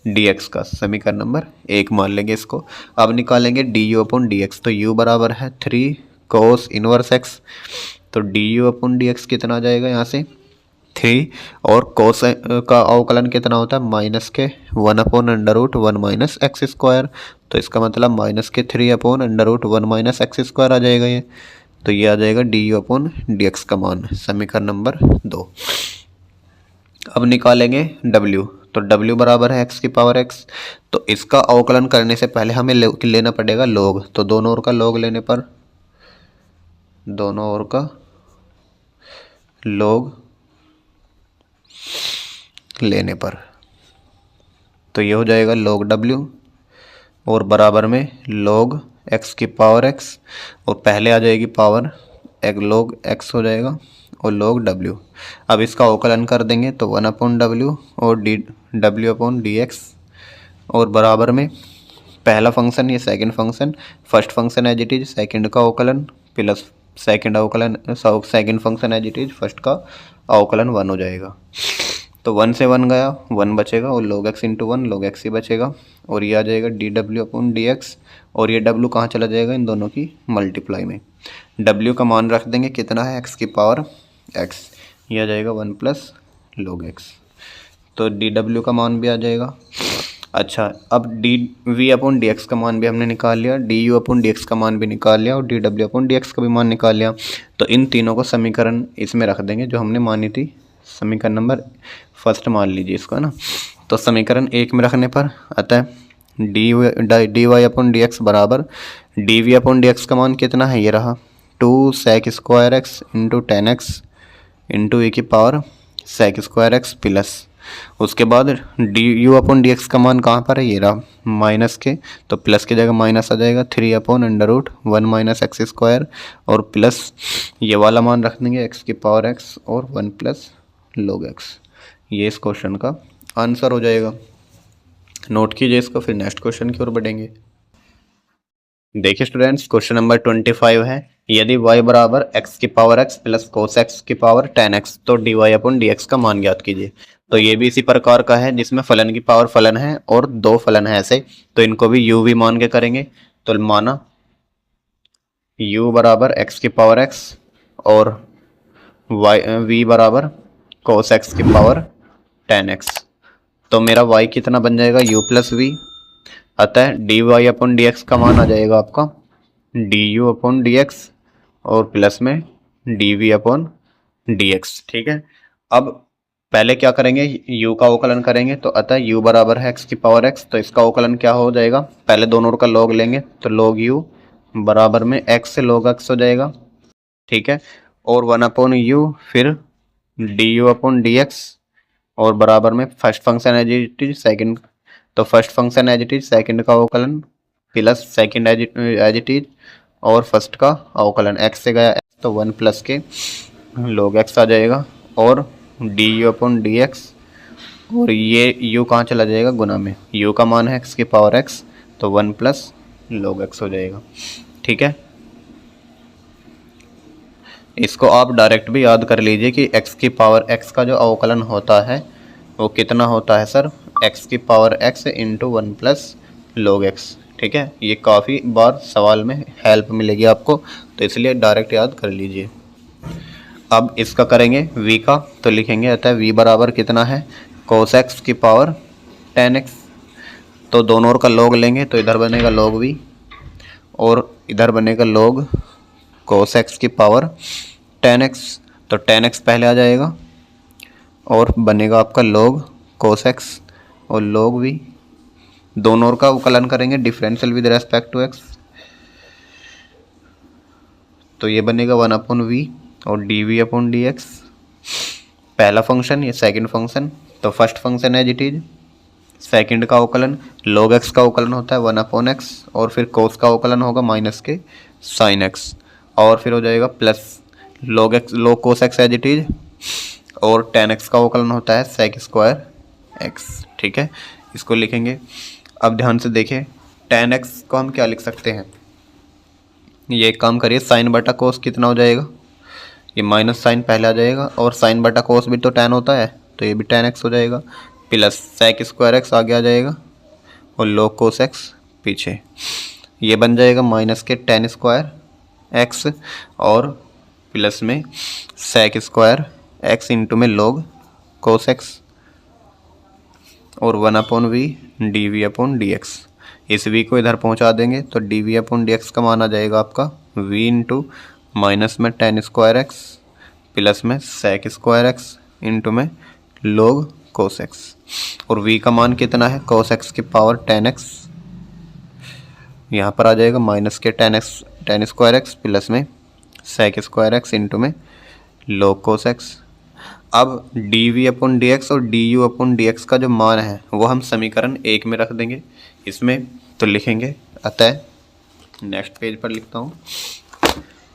dx का। समीकरण नंबर 1 मान लेंगे इसको। अब निकालेंगे du अपॉन dx, तो u बराबर है 3 कोस इनवर्स एक्स, तो du अपॉन dx कितना आ जाएगा, यहाँ से 3 और कोस का अवकलन कितना होता है, माइनस के 1 upon under root 1 minus x square, तो इसका मतलब माइनस के 3 upon under root 1 minus x square आ जाएगा ये। तो ये आ जाएगा du अपॉन dx का मान, समीकरण नंबर 2। अब निकालेंगे w, तो w बराबर है x की पावर x। तो इसका अवकलन करने से पहले हमें लेना पड़ेगा log। तो दोनों ओर का log लेने पर तो ये हो जाएगा log w और बराबर में log x की पावर x और पहले आ जाएगी पावर log x हो जाएगा और log w। अब इसका अवकलन कर देंगे तो 1/w और w अपॉन dx और बराबर में पहला फंक्शन ये second function, first function as it is second का अवकलन plus second function as it is first का अवकलन 1 हो जाएगा। तो 1 से 1 गया, 1 बचेगा और log x into 1 log x ही बचेगा और ये आ जाएगा dw अपॉन dx और ये w कहाँ चला जाएगा इन दोनों की मल्टीप्लाई में। w का मान रख देंगे कितना है x की पावर x, ये आ जाएगा 1 प्लस log x। तो dw का मान भी आ जाएगा। अच्छा अब dv अपॉन dx का मान भी हमने निकाल लिया, du अपॉन dx का मान भी निकाल लिया और dw अपॉन dx का भी मान निकाल लिया। तो इन तीनों को समीकरण इसमें रख देंगे जो हमने मानी थी, समीकरण नंबर फर्स्ट मान लीजिए इसको, है ना। तो समीकरण 1 में रखने पर अतः dy अपॉन dx बराबर dv अपॉन dx का मान कितना है, ये रहा 2 sec square X into 10x into e की power sec square x plus उसके बाद du अपॉन dx का मान कहाँ पर है, ये रहा माइनस के, तो प्लस की जगह माइनस आ जाएगा 3 upon under root 1 minus x square और प्लस ये वाला मान रख देंगे x की पावर x और 1 प्लस log x। ये इस क्वेश्चन का आंसर हो जाएगा। नोट कीजिए इसको, फिर नेक्स्ट क्वेश्चन की ओर बढ़ेंगे। देखिए स्टूडेंट्स क्वेश्चन नंबर 25 है, यदि y बराबर x की power x plus cos x की पावर 10x तो dy अपॉन dx का मान ज्ञात कीजिए। तो ये भी इसी प्रकार का है जिसमें फलन की पावर फलन है और दो फलन है ऐसे, तो इनको भी u भी मान के करेंगे। तो माना u बराबर x की पावर x और v बराबर कोस x की पावर 10x। तो मेरा y कितना बन जाएगा u प्लस v, अतः dy अपॉन dx का मान आ जाएगा आपका du अपॉन dx और प्लस में dv अपॉन dx। ठीक है, अब पहले क्या करेंगे, u का अवकलन करेंगे। तो अतः u बराबर है x की पावर x, तो इसका अवकलन क्या हो जाएगा, पहले दोनों का log लेंगे तो log u बराबर में x से log x हो जाएगा। ठीक है, और 1 अपॉन u फिर du अपॉन dx और बराबर में first function as it is second, तो first function as it is second का अवकलन plus second as it is और फर्स्ट का अवकलन x से गया x तो 1 प्लस के log x आ जाएगा और du अपॉन dx और ये u कहाँ चला जाएगा गुना में, u का मान है x की पावर x तो 1 प्लस log x हो जाएगा। ठीक है, इसको आप डायरेक्ट भी याद कर लीजिए कि x की पावर x का जो अवकलन होता है वो कितना होता है सर, x की power x into 1 plus log x। ठीक है, ये काफ़ी बार सवाल में हेल्प मिलेगी आपको, तो इसलिए डायरेक्ट याद कर लीजिए। अब इसका करेंगे v का, तो लिखेंगे अतः v बराबर कितना है कोस x की पावर 10x। तो दोनों ओर का log लेंगे तो इधर बनेगा log v और इधर बनेगा log कोस x की पावर 10x। तो 10x पहले आ जाएगा और बनेगा आपका log कोस x और log v, दोनों ओर का अवकलन करेंगे differential with respect to x। तो ये बनेगा 1 अपॉन v और dv अपॉन dx, पहला फंक्शन ये सेकंड फंक्शन, तो first function as it is second का अवकलन log x का अवकलन होता है 1 अपॉन x और फिर कोस का अवकलन होगा माइनस के साइन x और फिर हो जाएगा plus log cos x as it is और 10x का अवकलन होता है सेक स्क्वायर x। ठीक है, इसको लिखेंगे। अब ध्यान से देखें 10x को हम क्या लिख सकते हैं, ये एक काम करिए साइन बटा कोस कितना हो जाएगा, ये माइनस साइन पहले आ जाएगा और साइन बटा कोस भी तो 10 होता है तो ये भी 10x हो जाएगा प्लस सेक स्क्वायर x आगे आ जाएगा और log कोस x पीछे, ये बन जाएगा माइनस के 10 स्क्वायर x और प्लस में सेक स्क्वायर x इंटू में log कोस x और 1 upon v dv upon dx। इस v को इधर पहुंचा देंगे तो dv अपॉन dx का मान आ जाएगा आपका v इंटू माइनस में 10 स्क्वायर x प्लस में सेक स्क्वायर x इंटू में log कोस x। और v का मान कितना है cos x की पावर 10x, यहाँ पर आ जाएगा माइनस के टेन स्क्वायर एक्स प्लस में सेक स्क्वायर एक्स इंटू में log cos x। अब D we upon D x और D you upon D x का जो मान है वो हम समीकरण 1 में रख देंगे इसमें, तो लिखेंगे अतः, नेक्स्ट पेज पर लिखता हूँ,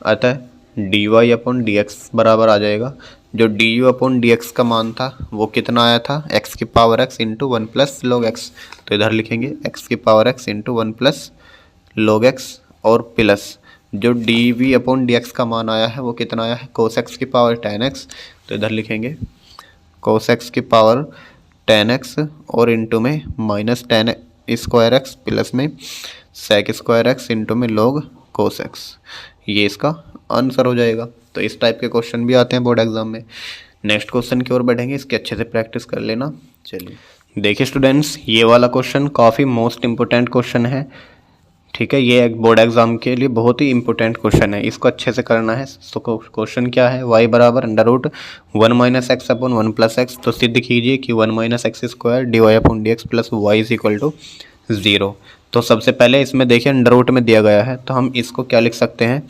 अतः d y upon D x बराबर आ जाएगा, जो d you upon D x का मान था वो कितना आया था एक्स की power x into one plus log x, तो इधर लिखेंगे एक्स की power x into one plus log x, और प्लस जो d we upon D x का मान आया है वो कितना आया है cos x की पावर 10x, तो इधर लिखेंगे cos x की पावर 10x और इंटू में माइनस 10 स्क्वायर एक्स प्लस में सेक स्क्वायर एक्स इंटू में log cos x, ये इसका आंसर हो जाएगा। तो इस टाइप के क्वेश्चन भी आते हैं बोर्ड एग्जाम में। नेक्स्ट क्वेश्चन की ओर बढ़ेंगे, इसके अच्छे से प्रैक्टिस कर लेना। चलिए देखिए स्टूडेंट्स, ये वाला क्वेश्चन काफ़ी मोस्ट इम्पोर्टेंट क्वेश्चन है, ठीक है। ये एक बोर्ड एग्जाम के लिए बहुत ही इंपॉर्टेंट क्वेश्चन है, इसको अच्छे से करना है। तो क्वेश्चन क्या है, y बराबर under root 1 minus x upon 1 plus x, तो सिद्ध कीजिए कि 1 minus x square d y upon D x plus y is equal to 0। तो सबसे पहले इसमें देखिए अंडर रूट में दिया गया है, तो हम इसको क्या लिख सकते हैं,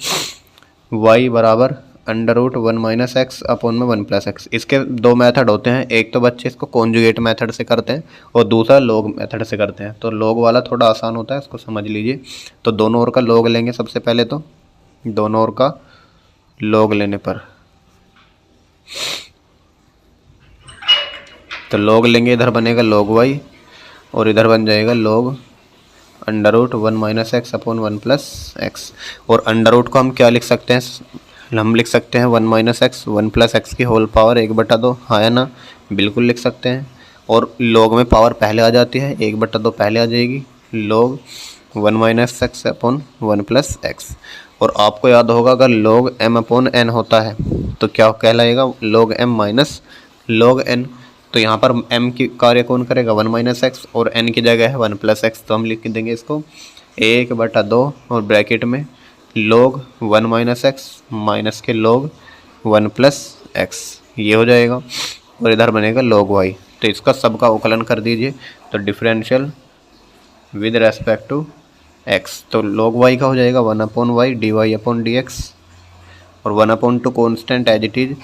y बराबर under root 1 minus x upon में 1 प्लस एक्स। इसके दो मेथड होते हैं, एक तो बच्चे इसको कॉन्जुगेट मेथड से करते हैं और दूसरा लॉग मेथड से करते हैं। तो लॉग वाला थोड़ा आसान होता है, इसको समझ लीजिए। तो दोनों ओर का लॉग लेंगे सबसे पहले, तो दोनों ओर का लॉग लेने पर, तो लॉग लेंगे, इधर बनेगा log y और इधर बन जाएगा log under root 1 minus x upon 1 plus x. और अंडर रूट को हम क्या लिख सकते हैं, हम लिख सकते हैं 1 माइनस एक्स 1 प्लस एक्स की होल पावर 1/2, हाँ है ना, बिल्कुल लिख सकते हैं। और log में पावर पहले आ जाती है, 1/2 पहले आ जाएगी, log 1 minus x upon 1 plus x. और आपको याद होगा अगर log m अपॉन n होता है तो क्या कहलाएगा, log m minus log n। तो यहाँ पर m की कार्य कौन करेगा, 1 माइनस एक्स, और n की जगह है 1 प्लस एक्स, तो हम लिख देंगे इसको 1/2 और ब्रैकेट में log 1 माइनस एक्स माइनस के log 1 प्लस एक्स, ये हो जाएगा। और इधर बनेगा log y, तो इसका सबका अवकलन कर दीजिए, तो differential with respect to x, तो log y का हो जाएगा 1 upon y d y upon D x, और 1 upon two constant as it is,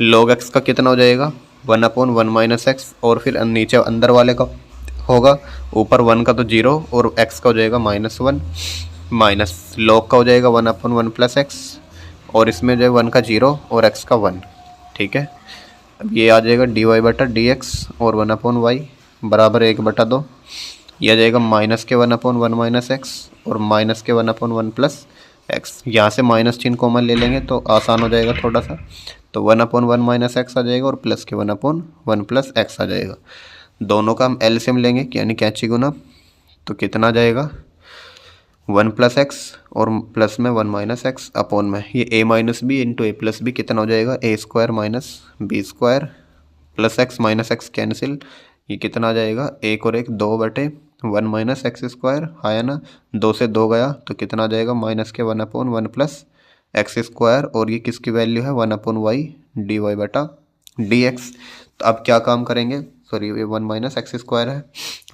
log x का कितना हो जाएगा 1 अपॉन 1 माइनस एक्स, और फिर नीचे अंदर वाले का होगा, ऊपर 1 का तो 0 और x का हो जाएगा -1, माइनस log का हो जाएगा 1 अपॉन 1 प्लस एक्स, और इसमें जो है 1 का 0 और x का 1, ठीक है। अब ये आ जाएगा डी वाई बटा डी एक्स और 1 अपॉन वाई बराबर 1/2, यह आ जाएगा माइनस के 1 अपॉन 1 माइनस एक्स और माइनस के 1 अपॉन 1 प्लस एक्स। यहाँ से माइनस चिन्ह कॉमन ले लेंगे तो आसान हो जाएगा थोड़ा सा, तो 1 अपॉन 1 माइनस एक्स आ जाएगा और प्लस के 1 अपॉन 1 प्लस एक्स आ जाएगा। दोनों का हम एलसीएम लेंगे यानी कैंची गुना, तो कितना आ जाएगा 1 प्लस एक्स और प्लस में 1 माइनस एक्स अपॉन में ये a माइनस b into a plus b, कितना हो जाएगा a square minus b square plus x minus x cancel, ये कितना आ जाएगा 1 और 1 2/1 माइनस एक्स स्क्वायर, आया ना, 2 से 2 गया तो कितना आ जाएगा माइनस के 1 अपॉन 1 प्लस एक्स स्क्वायर, और ये किसकी वैल्यू है 1 अपॉन वाई डी वाई बटा डी एक्स। तो अब क्या काम करेंगे, सॉरी ये 1 माइनस एक्स स्क्वायर है,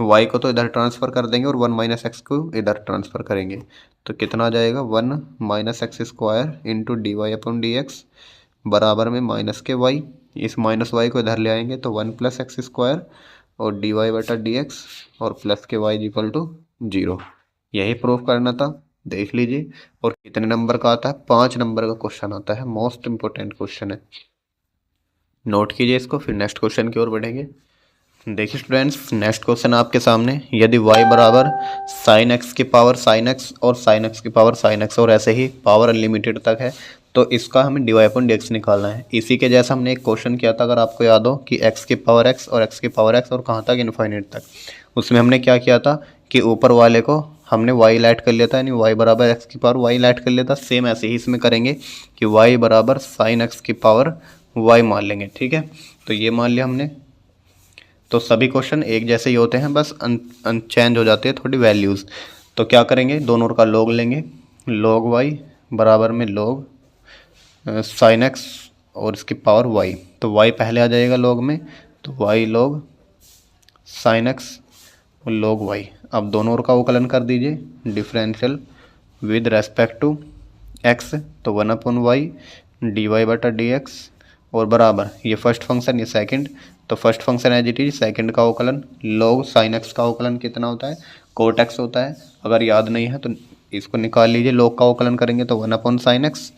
y को तो इधर ट्रांसफ़र कर देंगे और 1 माइनस एक्स को इधर ट्रांसफ़र करेंगे, तो कितना आ जाएगा 1 minus x square into d y upon D x बराबर में माइनस के y, इस माइनस y को इधर ले आएंगे तो 1 प्लस एक्स स्क्वायर और डी वाई बटा डी एक्स और प्लस के y इक्वल टू 0। यही प्रूफ करना था, देख लीजिए। और कितने नंबर का आता है, 5 नंबर का क्वेश्चन आता है, मोस्ट इम्पोर्टेंट क्वेश्चन है, नोट कीजिए इसको। फिर नेक्स्ट क्वेश्चन की ओर बढ़ेंगे। देखिए स्टूडेंट्स, नेक्स्ट क्वेश्चन आपके सामने, यदि y बराबर साइन एक्स की पावर साइन एक्स और साइन एक्स की पावर साइन एक्स और ऐसे ही पावर अनलिमिटेड तक है, तो इसका हमें d y upon D x निकालना है। इसी के जैसा हमने एक क्वेश्चन किया था, अगर आपको याद हो, कि एक्स की पावर एक्स और एक्स की पावर एक्स और कहाँ तक, इनफाइनाइट तक। उसमें हमने क्या किया था कि ऊपर वाले को हमने y ऐड कर लिया था, यानी y बराबर एक्स की पावर y ऐड कर लिया था। सेम ऐसे ही इसमें करेंगे कि y बराबर साइन एक्स की पावर y मान लेंगे, ठीक है। तो ये मान लिया हमने। तो सभी क्वेश्चन एक जैसे ही होते हैं, बस चेंज हो जाती है थोड़ी वैल्यूज़। तो क्या करेंगे, दोनों का log लेंगे, log y बराबर में log साइन एक्स और इसकी पावर y, तो y पहले आ जाएगा log में, तो y log sine x log y। अब दोनों का अवकलन कर दीजिए differential with respect to x, तो 1/y dy/dx और बराबर ये फर्स्ट फंक्शन ये सेकंड, तो first function as it is, second का अवकलन log साइन एक्स का अवकलन कितना होता है, कोट एक्स होता है। अगर याद नहीं है तो इसको निकाल लीजिए, log का अवकलन करेंगे तो 1/sin x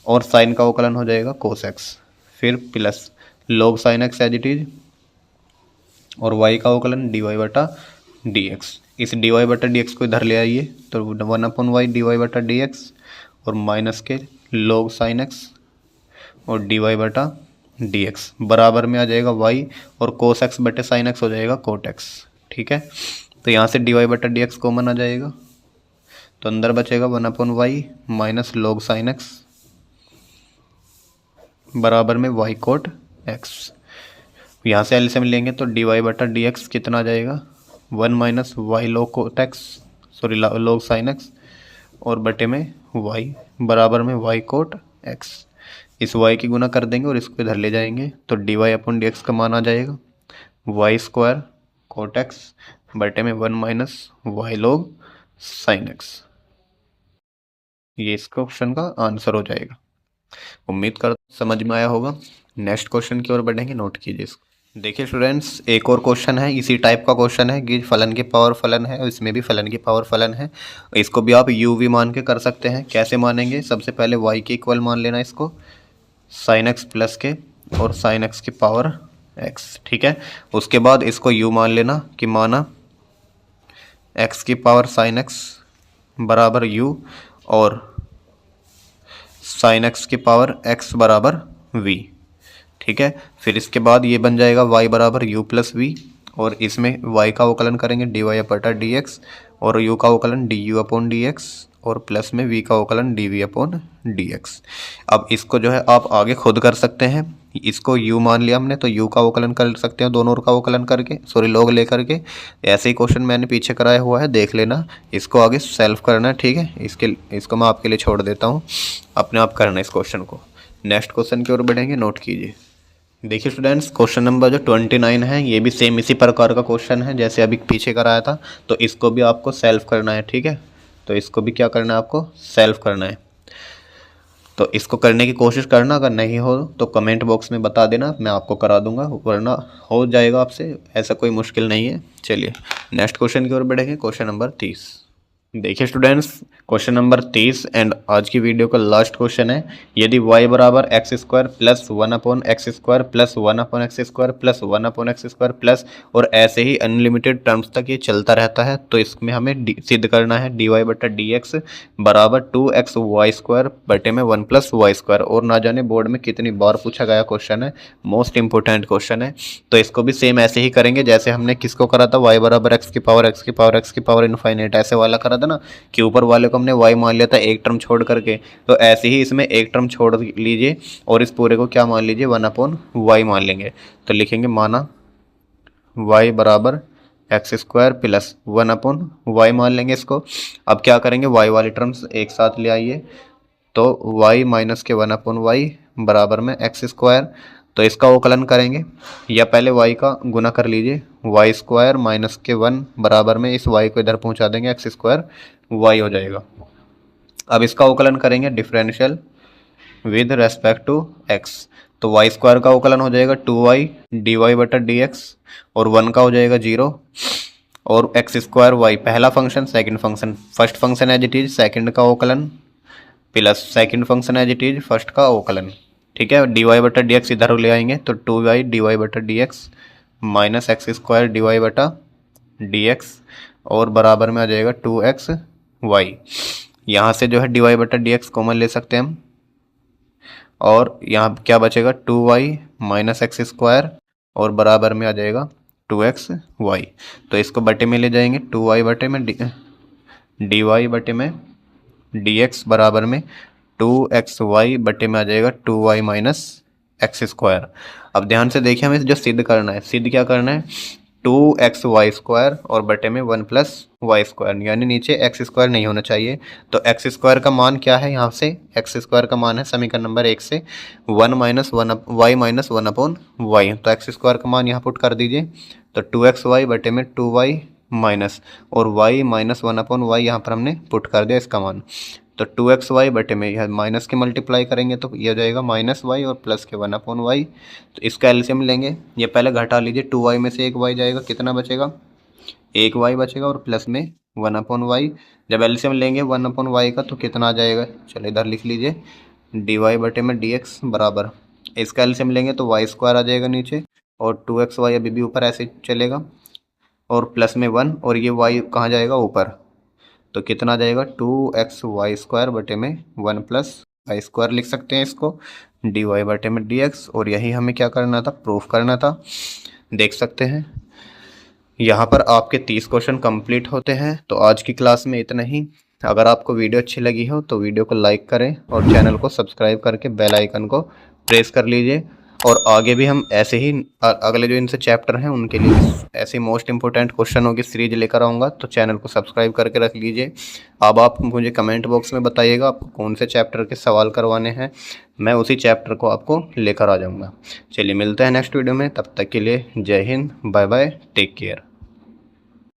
और साइन का अवकलन हो जाएगा cos x, फिर plus log sine x as it is और y का अवकलन dy/dx। इस dy/dx को इधर ले आइए तो 1/y dy/dx और माइनस के log साइन x और dy/dx बराबर में आ जाएगा y और cos x बटे साइन x हो जाएगा cot x। ठीक है, तो यहाँ से dy/dx कॉमन आ जाएगा तो अंदर बचेगा 1/y minus log sine x बराबर में y cot x। यहाँ से एलसीएम लेंगे तो dy/dx कितना आ जाएगा 1 minus y log cot x, sorry log sine x और बटे में y बराबर में y cot x। इस y की गुना कर देंगे और इसको इधर ले जाएंगे तो dy/dx का मान आ जाएगा y स्क्वायर cot x बटे में 1 minus y log sine x। ये इस क्वेश्चन का आंसर हो जाएगा। उम्मीद कर समझ में आया होगा। नेक्स्ट क्वेश्चन की ओर बढ़ेंगे, नोट कीजिए इसको। देखिए स्टूडेंट्स, एक और क्वेश्चन है, इसी टाइप का क्वेश्चन है कि फलन की पावर फलन है और इसमें भी फलन की पावर फलन है। इसको भी आप u भी मान के कर सकते हैं। कैसे मानेंगे, सबसे पहले y के इक्वल मान लेना इसको साइन x प्लस के और साइन x की पावर x। ठीक है, उसके बाद इसको u मान लेना कि माना x की पावर साइन x बराबर u और साइन x की पावर x बराबर v। ठीक है, फिर इसके बाद ये बन जाएगा y बराबर u प्लस वी और इसमें y का अवकलन करेंगे dy/dx और u का अवकलन du/dx और प्लस में v का अवकलन dv/dx। अब इसको जो है आप आगे खुद कर सकते हैं। इसको u मान लिया हमने तो u का अवकलन कर सकते हैं दोनों का अवकलन करके, सॉरी log ले करके। ऐसे ही क्वेश्चन मैंने पीछे कराया हुआ है, देख लेना। इसको आगे सेल्फ करना है। ठीक है, इसको मैं आपके लिए छोड़ देता हूँ, अपने आप करना इस क्वेश्चन को। नेक्स्ट क्वेश्चन की ओर बढ़ेंगे, नोट कीजिए। देखिए स्टूडेंट्स, क्वेश्चन नंबर जो 29 है ये भी सेम इसी प्रकार का क्वेश्चन है जैसे अभी पीछे कराया था, तो इसको भी आपको सेल्फ करना है। ठीक है, तो इसको भी क्या करना है, आपको सेल्फ करना है। तो इसको करने की कोशिश करना, अगर नहीं हो तो कमेंट बॉक्स में बता देना, मैं आपको करा दूंगा, वरना हो जाएगा आपसे, ऐसा कोई मुश्किल नहीं है। चलिए नेक्स्ट क्वेश्चन की ओर बढ़ेंगे, क्वेश्चन नंबर 30। देखिए स्टूडेंट्स, क्वेश्चन नंबर 30 एंड आज की वीडियो का लास्ट क्वेश्चन है। यदि y बराबर x square plus 1/x square plus 1/x square plus 1/x square plus और ऐसे ही अनलिमिटेड टर्म्स तक ये चलता रहता है, तो इसमें हमें सिद्ध करना है dy/dx बराबर 2xy स्क्वायर बटे में 1 + y स्क्वायर। और ना जाने बोर्ड में कितनी बार पूछा गया क्वेश्चन है, मोस्ट इंपॉर्टेंट क्वेश्चन है। तो इसको भी सेम ऐसे ही करेंगे जैसे हमने किसको करा था, y बराबर x की पावर इनफाइनाइट ऐसे वाला करा था ना, कि ऊपर वाले को हमने y मान लिया था एक टर्म छोड़ करके। तो ऐसे ही इसमें एक टर्म छोड़ लीजिए और इस पूरे को क्या मान लीजिए, 1/y मान लेंगे। तो लिखेंगे माना y बराबर एक्स स्क्वायर प्लस 1/y मान लेंगे इसको। अब क्या करेंगे, y वाली टर्म्स एक साथ ले आइए, तो y माइनस के 1/y बराबर में एक्स स्क्वायर। तो इसका अवकलन करेंगे, या पहले y का गुना कर लीजिए, y स्क्वायर माइनस के 1 बराबर में इस y को इधर पहुंचा देंगे, एक्स स्क्वायर y हो जाएगा। अब इसका अवकलन करेंगे differential with respect to x, तो y स्क्वायर का अवकलन हो जाएगा 2y dy/dx और 1 का हो जाएगा 0 और एक्स स्क्वायर y पहला function, second function, first function as it is second का अवकलन plus second function as it is first का अवकलन। ठीक है, dy/dx इधर ले आएंगे तो 2y dy/dx minus x square dy/dx और बराबर में आ जाएगा 2xy। यहाँ से जो है dy/dx कॉमन ले सकते हैं हम और यहाँ क्या बचेगा 2y माइनस एक्स स्क्वायर और बराबर में आ जाएगा 2xy। तो इसको बटे में ले जाएंगे, 2y बटे में dy बटे में dx बराबर में 2xy बटे में आ जाएगा 2y माइनस एक्स स्क्वायर। अब ध्यान से देखिए, हमें जो सिद्ध करना है, सिद्ध क्या करना है, 2xy स्क्वायर और बटे में 1 + y स्क्वायर, यानी नीचे एक्स स्क्वायर नहीं होना चाहिए। तो एक्स स्क्वायर का मान क्या है, यहाँ से एक्स स्क्वायर का मान है समीकरण नंबर 1 से 1 - 1y - 1/y। तो एक्स स्क्वायर का मान यहाँ पुट कर दीजिए, तो 2xy बटे में 2y माइनस, और y माइनस 1/y यहाँ पर हमने पुट कर दिया इसका मान। तो 2xy बटे में यह माइनस के मल्टीप्लाई करेंगे तो ये हो जाएगा -y और प्लस के 1/y। तो इसका एलसीएम लेंगे, ये पहले घटा लीजिए, 2y में से एक y जाएगा, कितना बचेगा, एक y बचेगा, और प्लस में 1/y। जब एलसीएम लेंगे 1/y का तो कितना आ जाएगा, चलो इधर लिख लीजिए, dy बटे में dx बराबर, इसका एलसीएम लेंगे तो y² आ जाएगा नीचे, और 2xy अभी भी ऊपर ऐसे चलेगा, और प्लस में 1, और ये y कहाँ जाएगा, ऊपर, तो कितना आ जाएगा 2xy² बटे में 1 प्लस y² लिख सकते हैं इसको, dy बटे में dx। और यही हमें क्या करना था, प्रूफ करना था। देख सकते हैं यहाँ पर आपके 30 क्वेश्चन कंप्लीट होते हैं। तो आज की क्लास में इतना ही। अगर आपको वीडियो अच्छी लगी हो तो वीडियो को लाइक करें और चैनल को सब्सक्राइब करके बेल आइकन को प्रेस कर लीजिए। और आगे भी हम ऐसे ही अगले जो इनसे चैप्टर हैं उनके लिए ऐसी मोस्ट इंपॉर्टेंट क्वेश्चनों की सीरीज लेकर आऊँगा, तो चैनल को सब्सक्राइब करके रख लीजिए। अब आप मुझे कमेंट बॉक्स में बताइएगा आपको कौन से चैप्टर के सवाल करवाने हैं, मैं उसी चैप्टर को आपको लेकर आ जाऊँगा। चलिए मिलते हैं नेक्स्ट वीडियो में, तब तक के लिए जय Hind, bye bye, take care.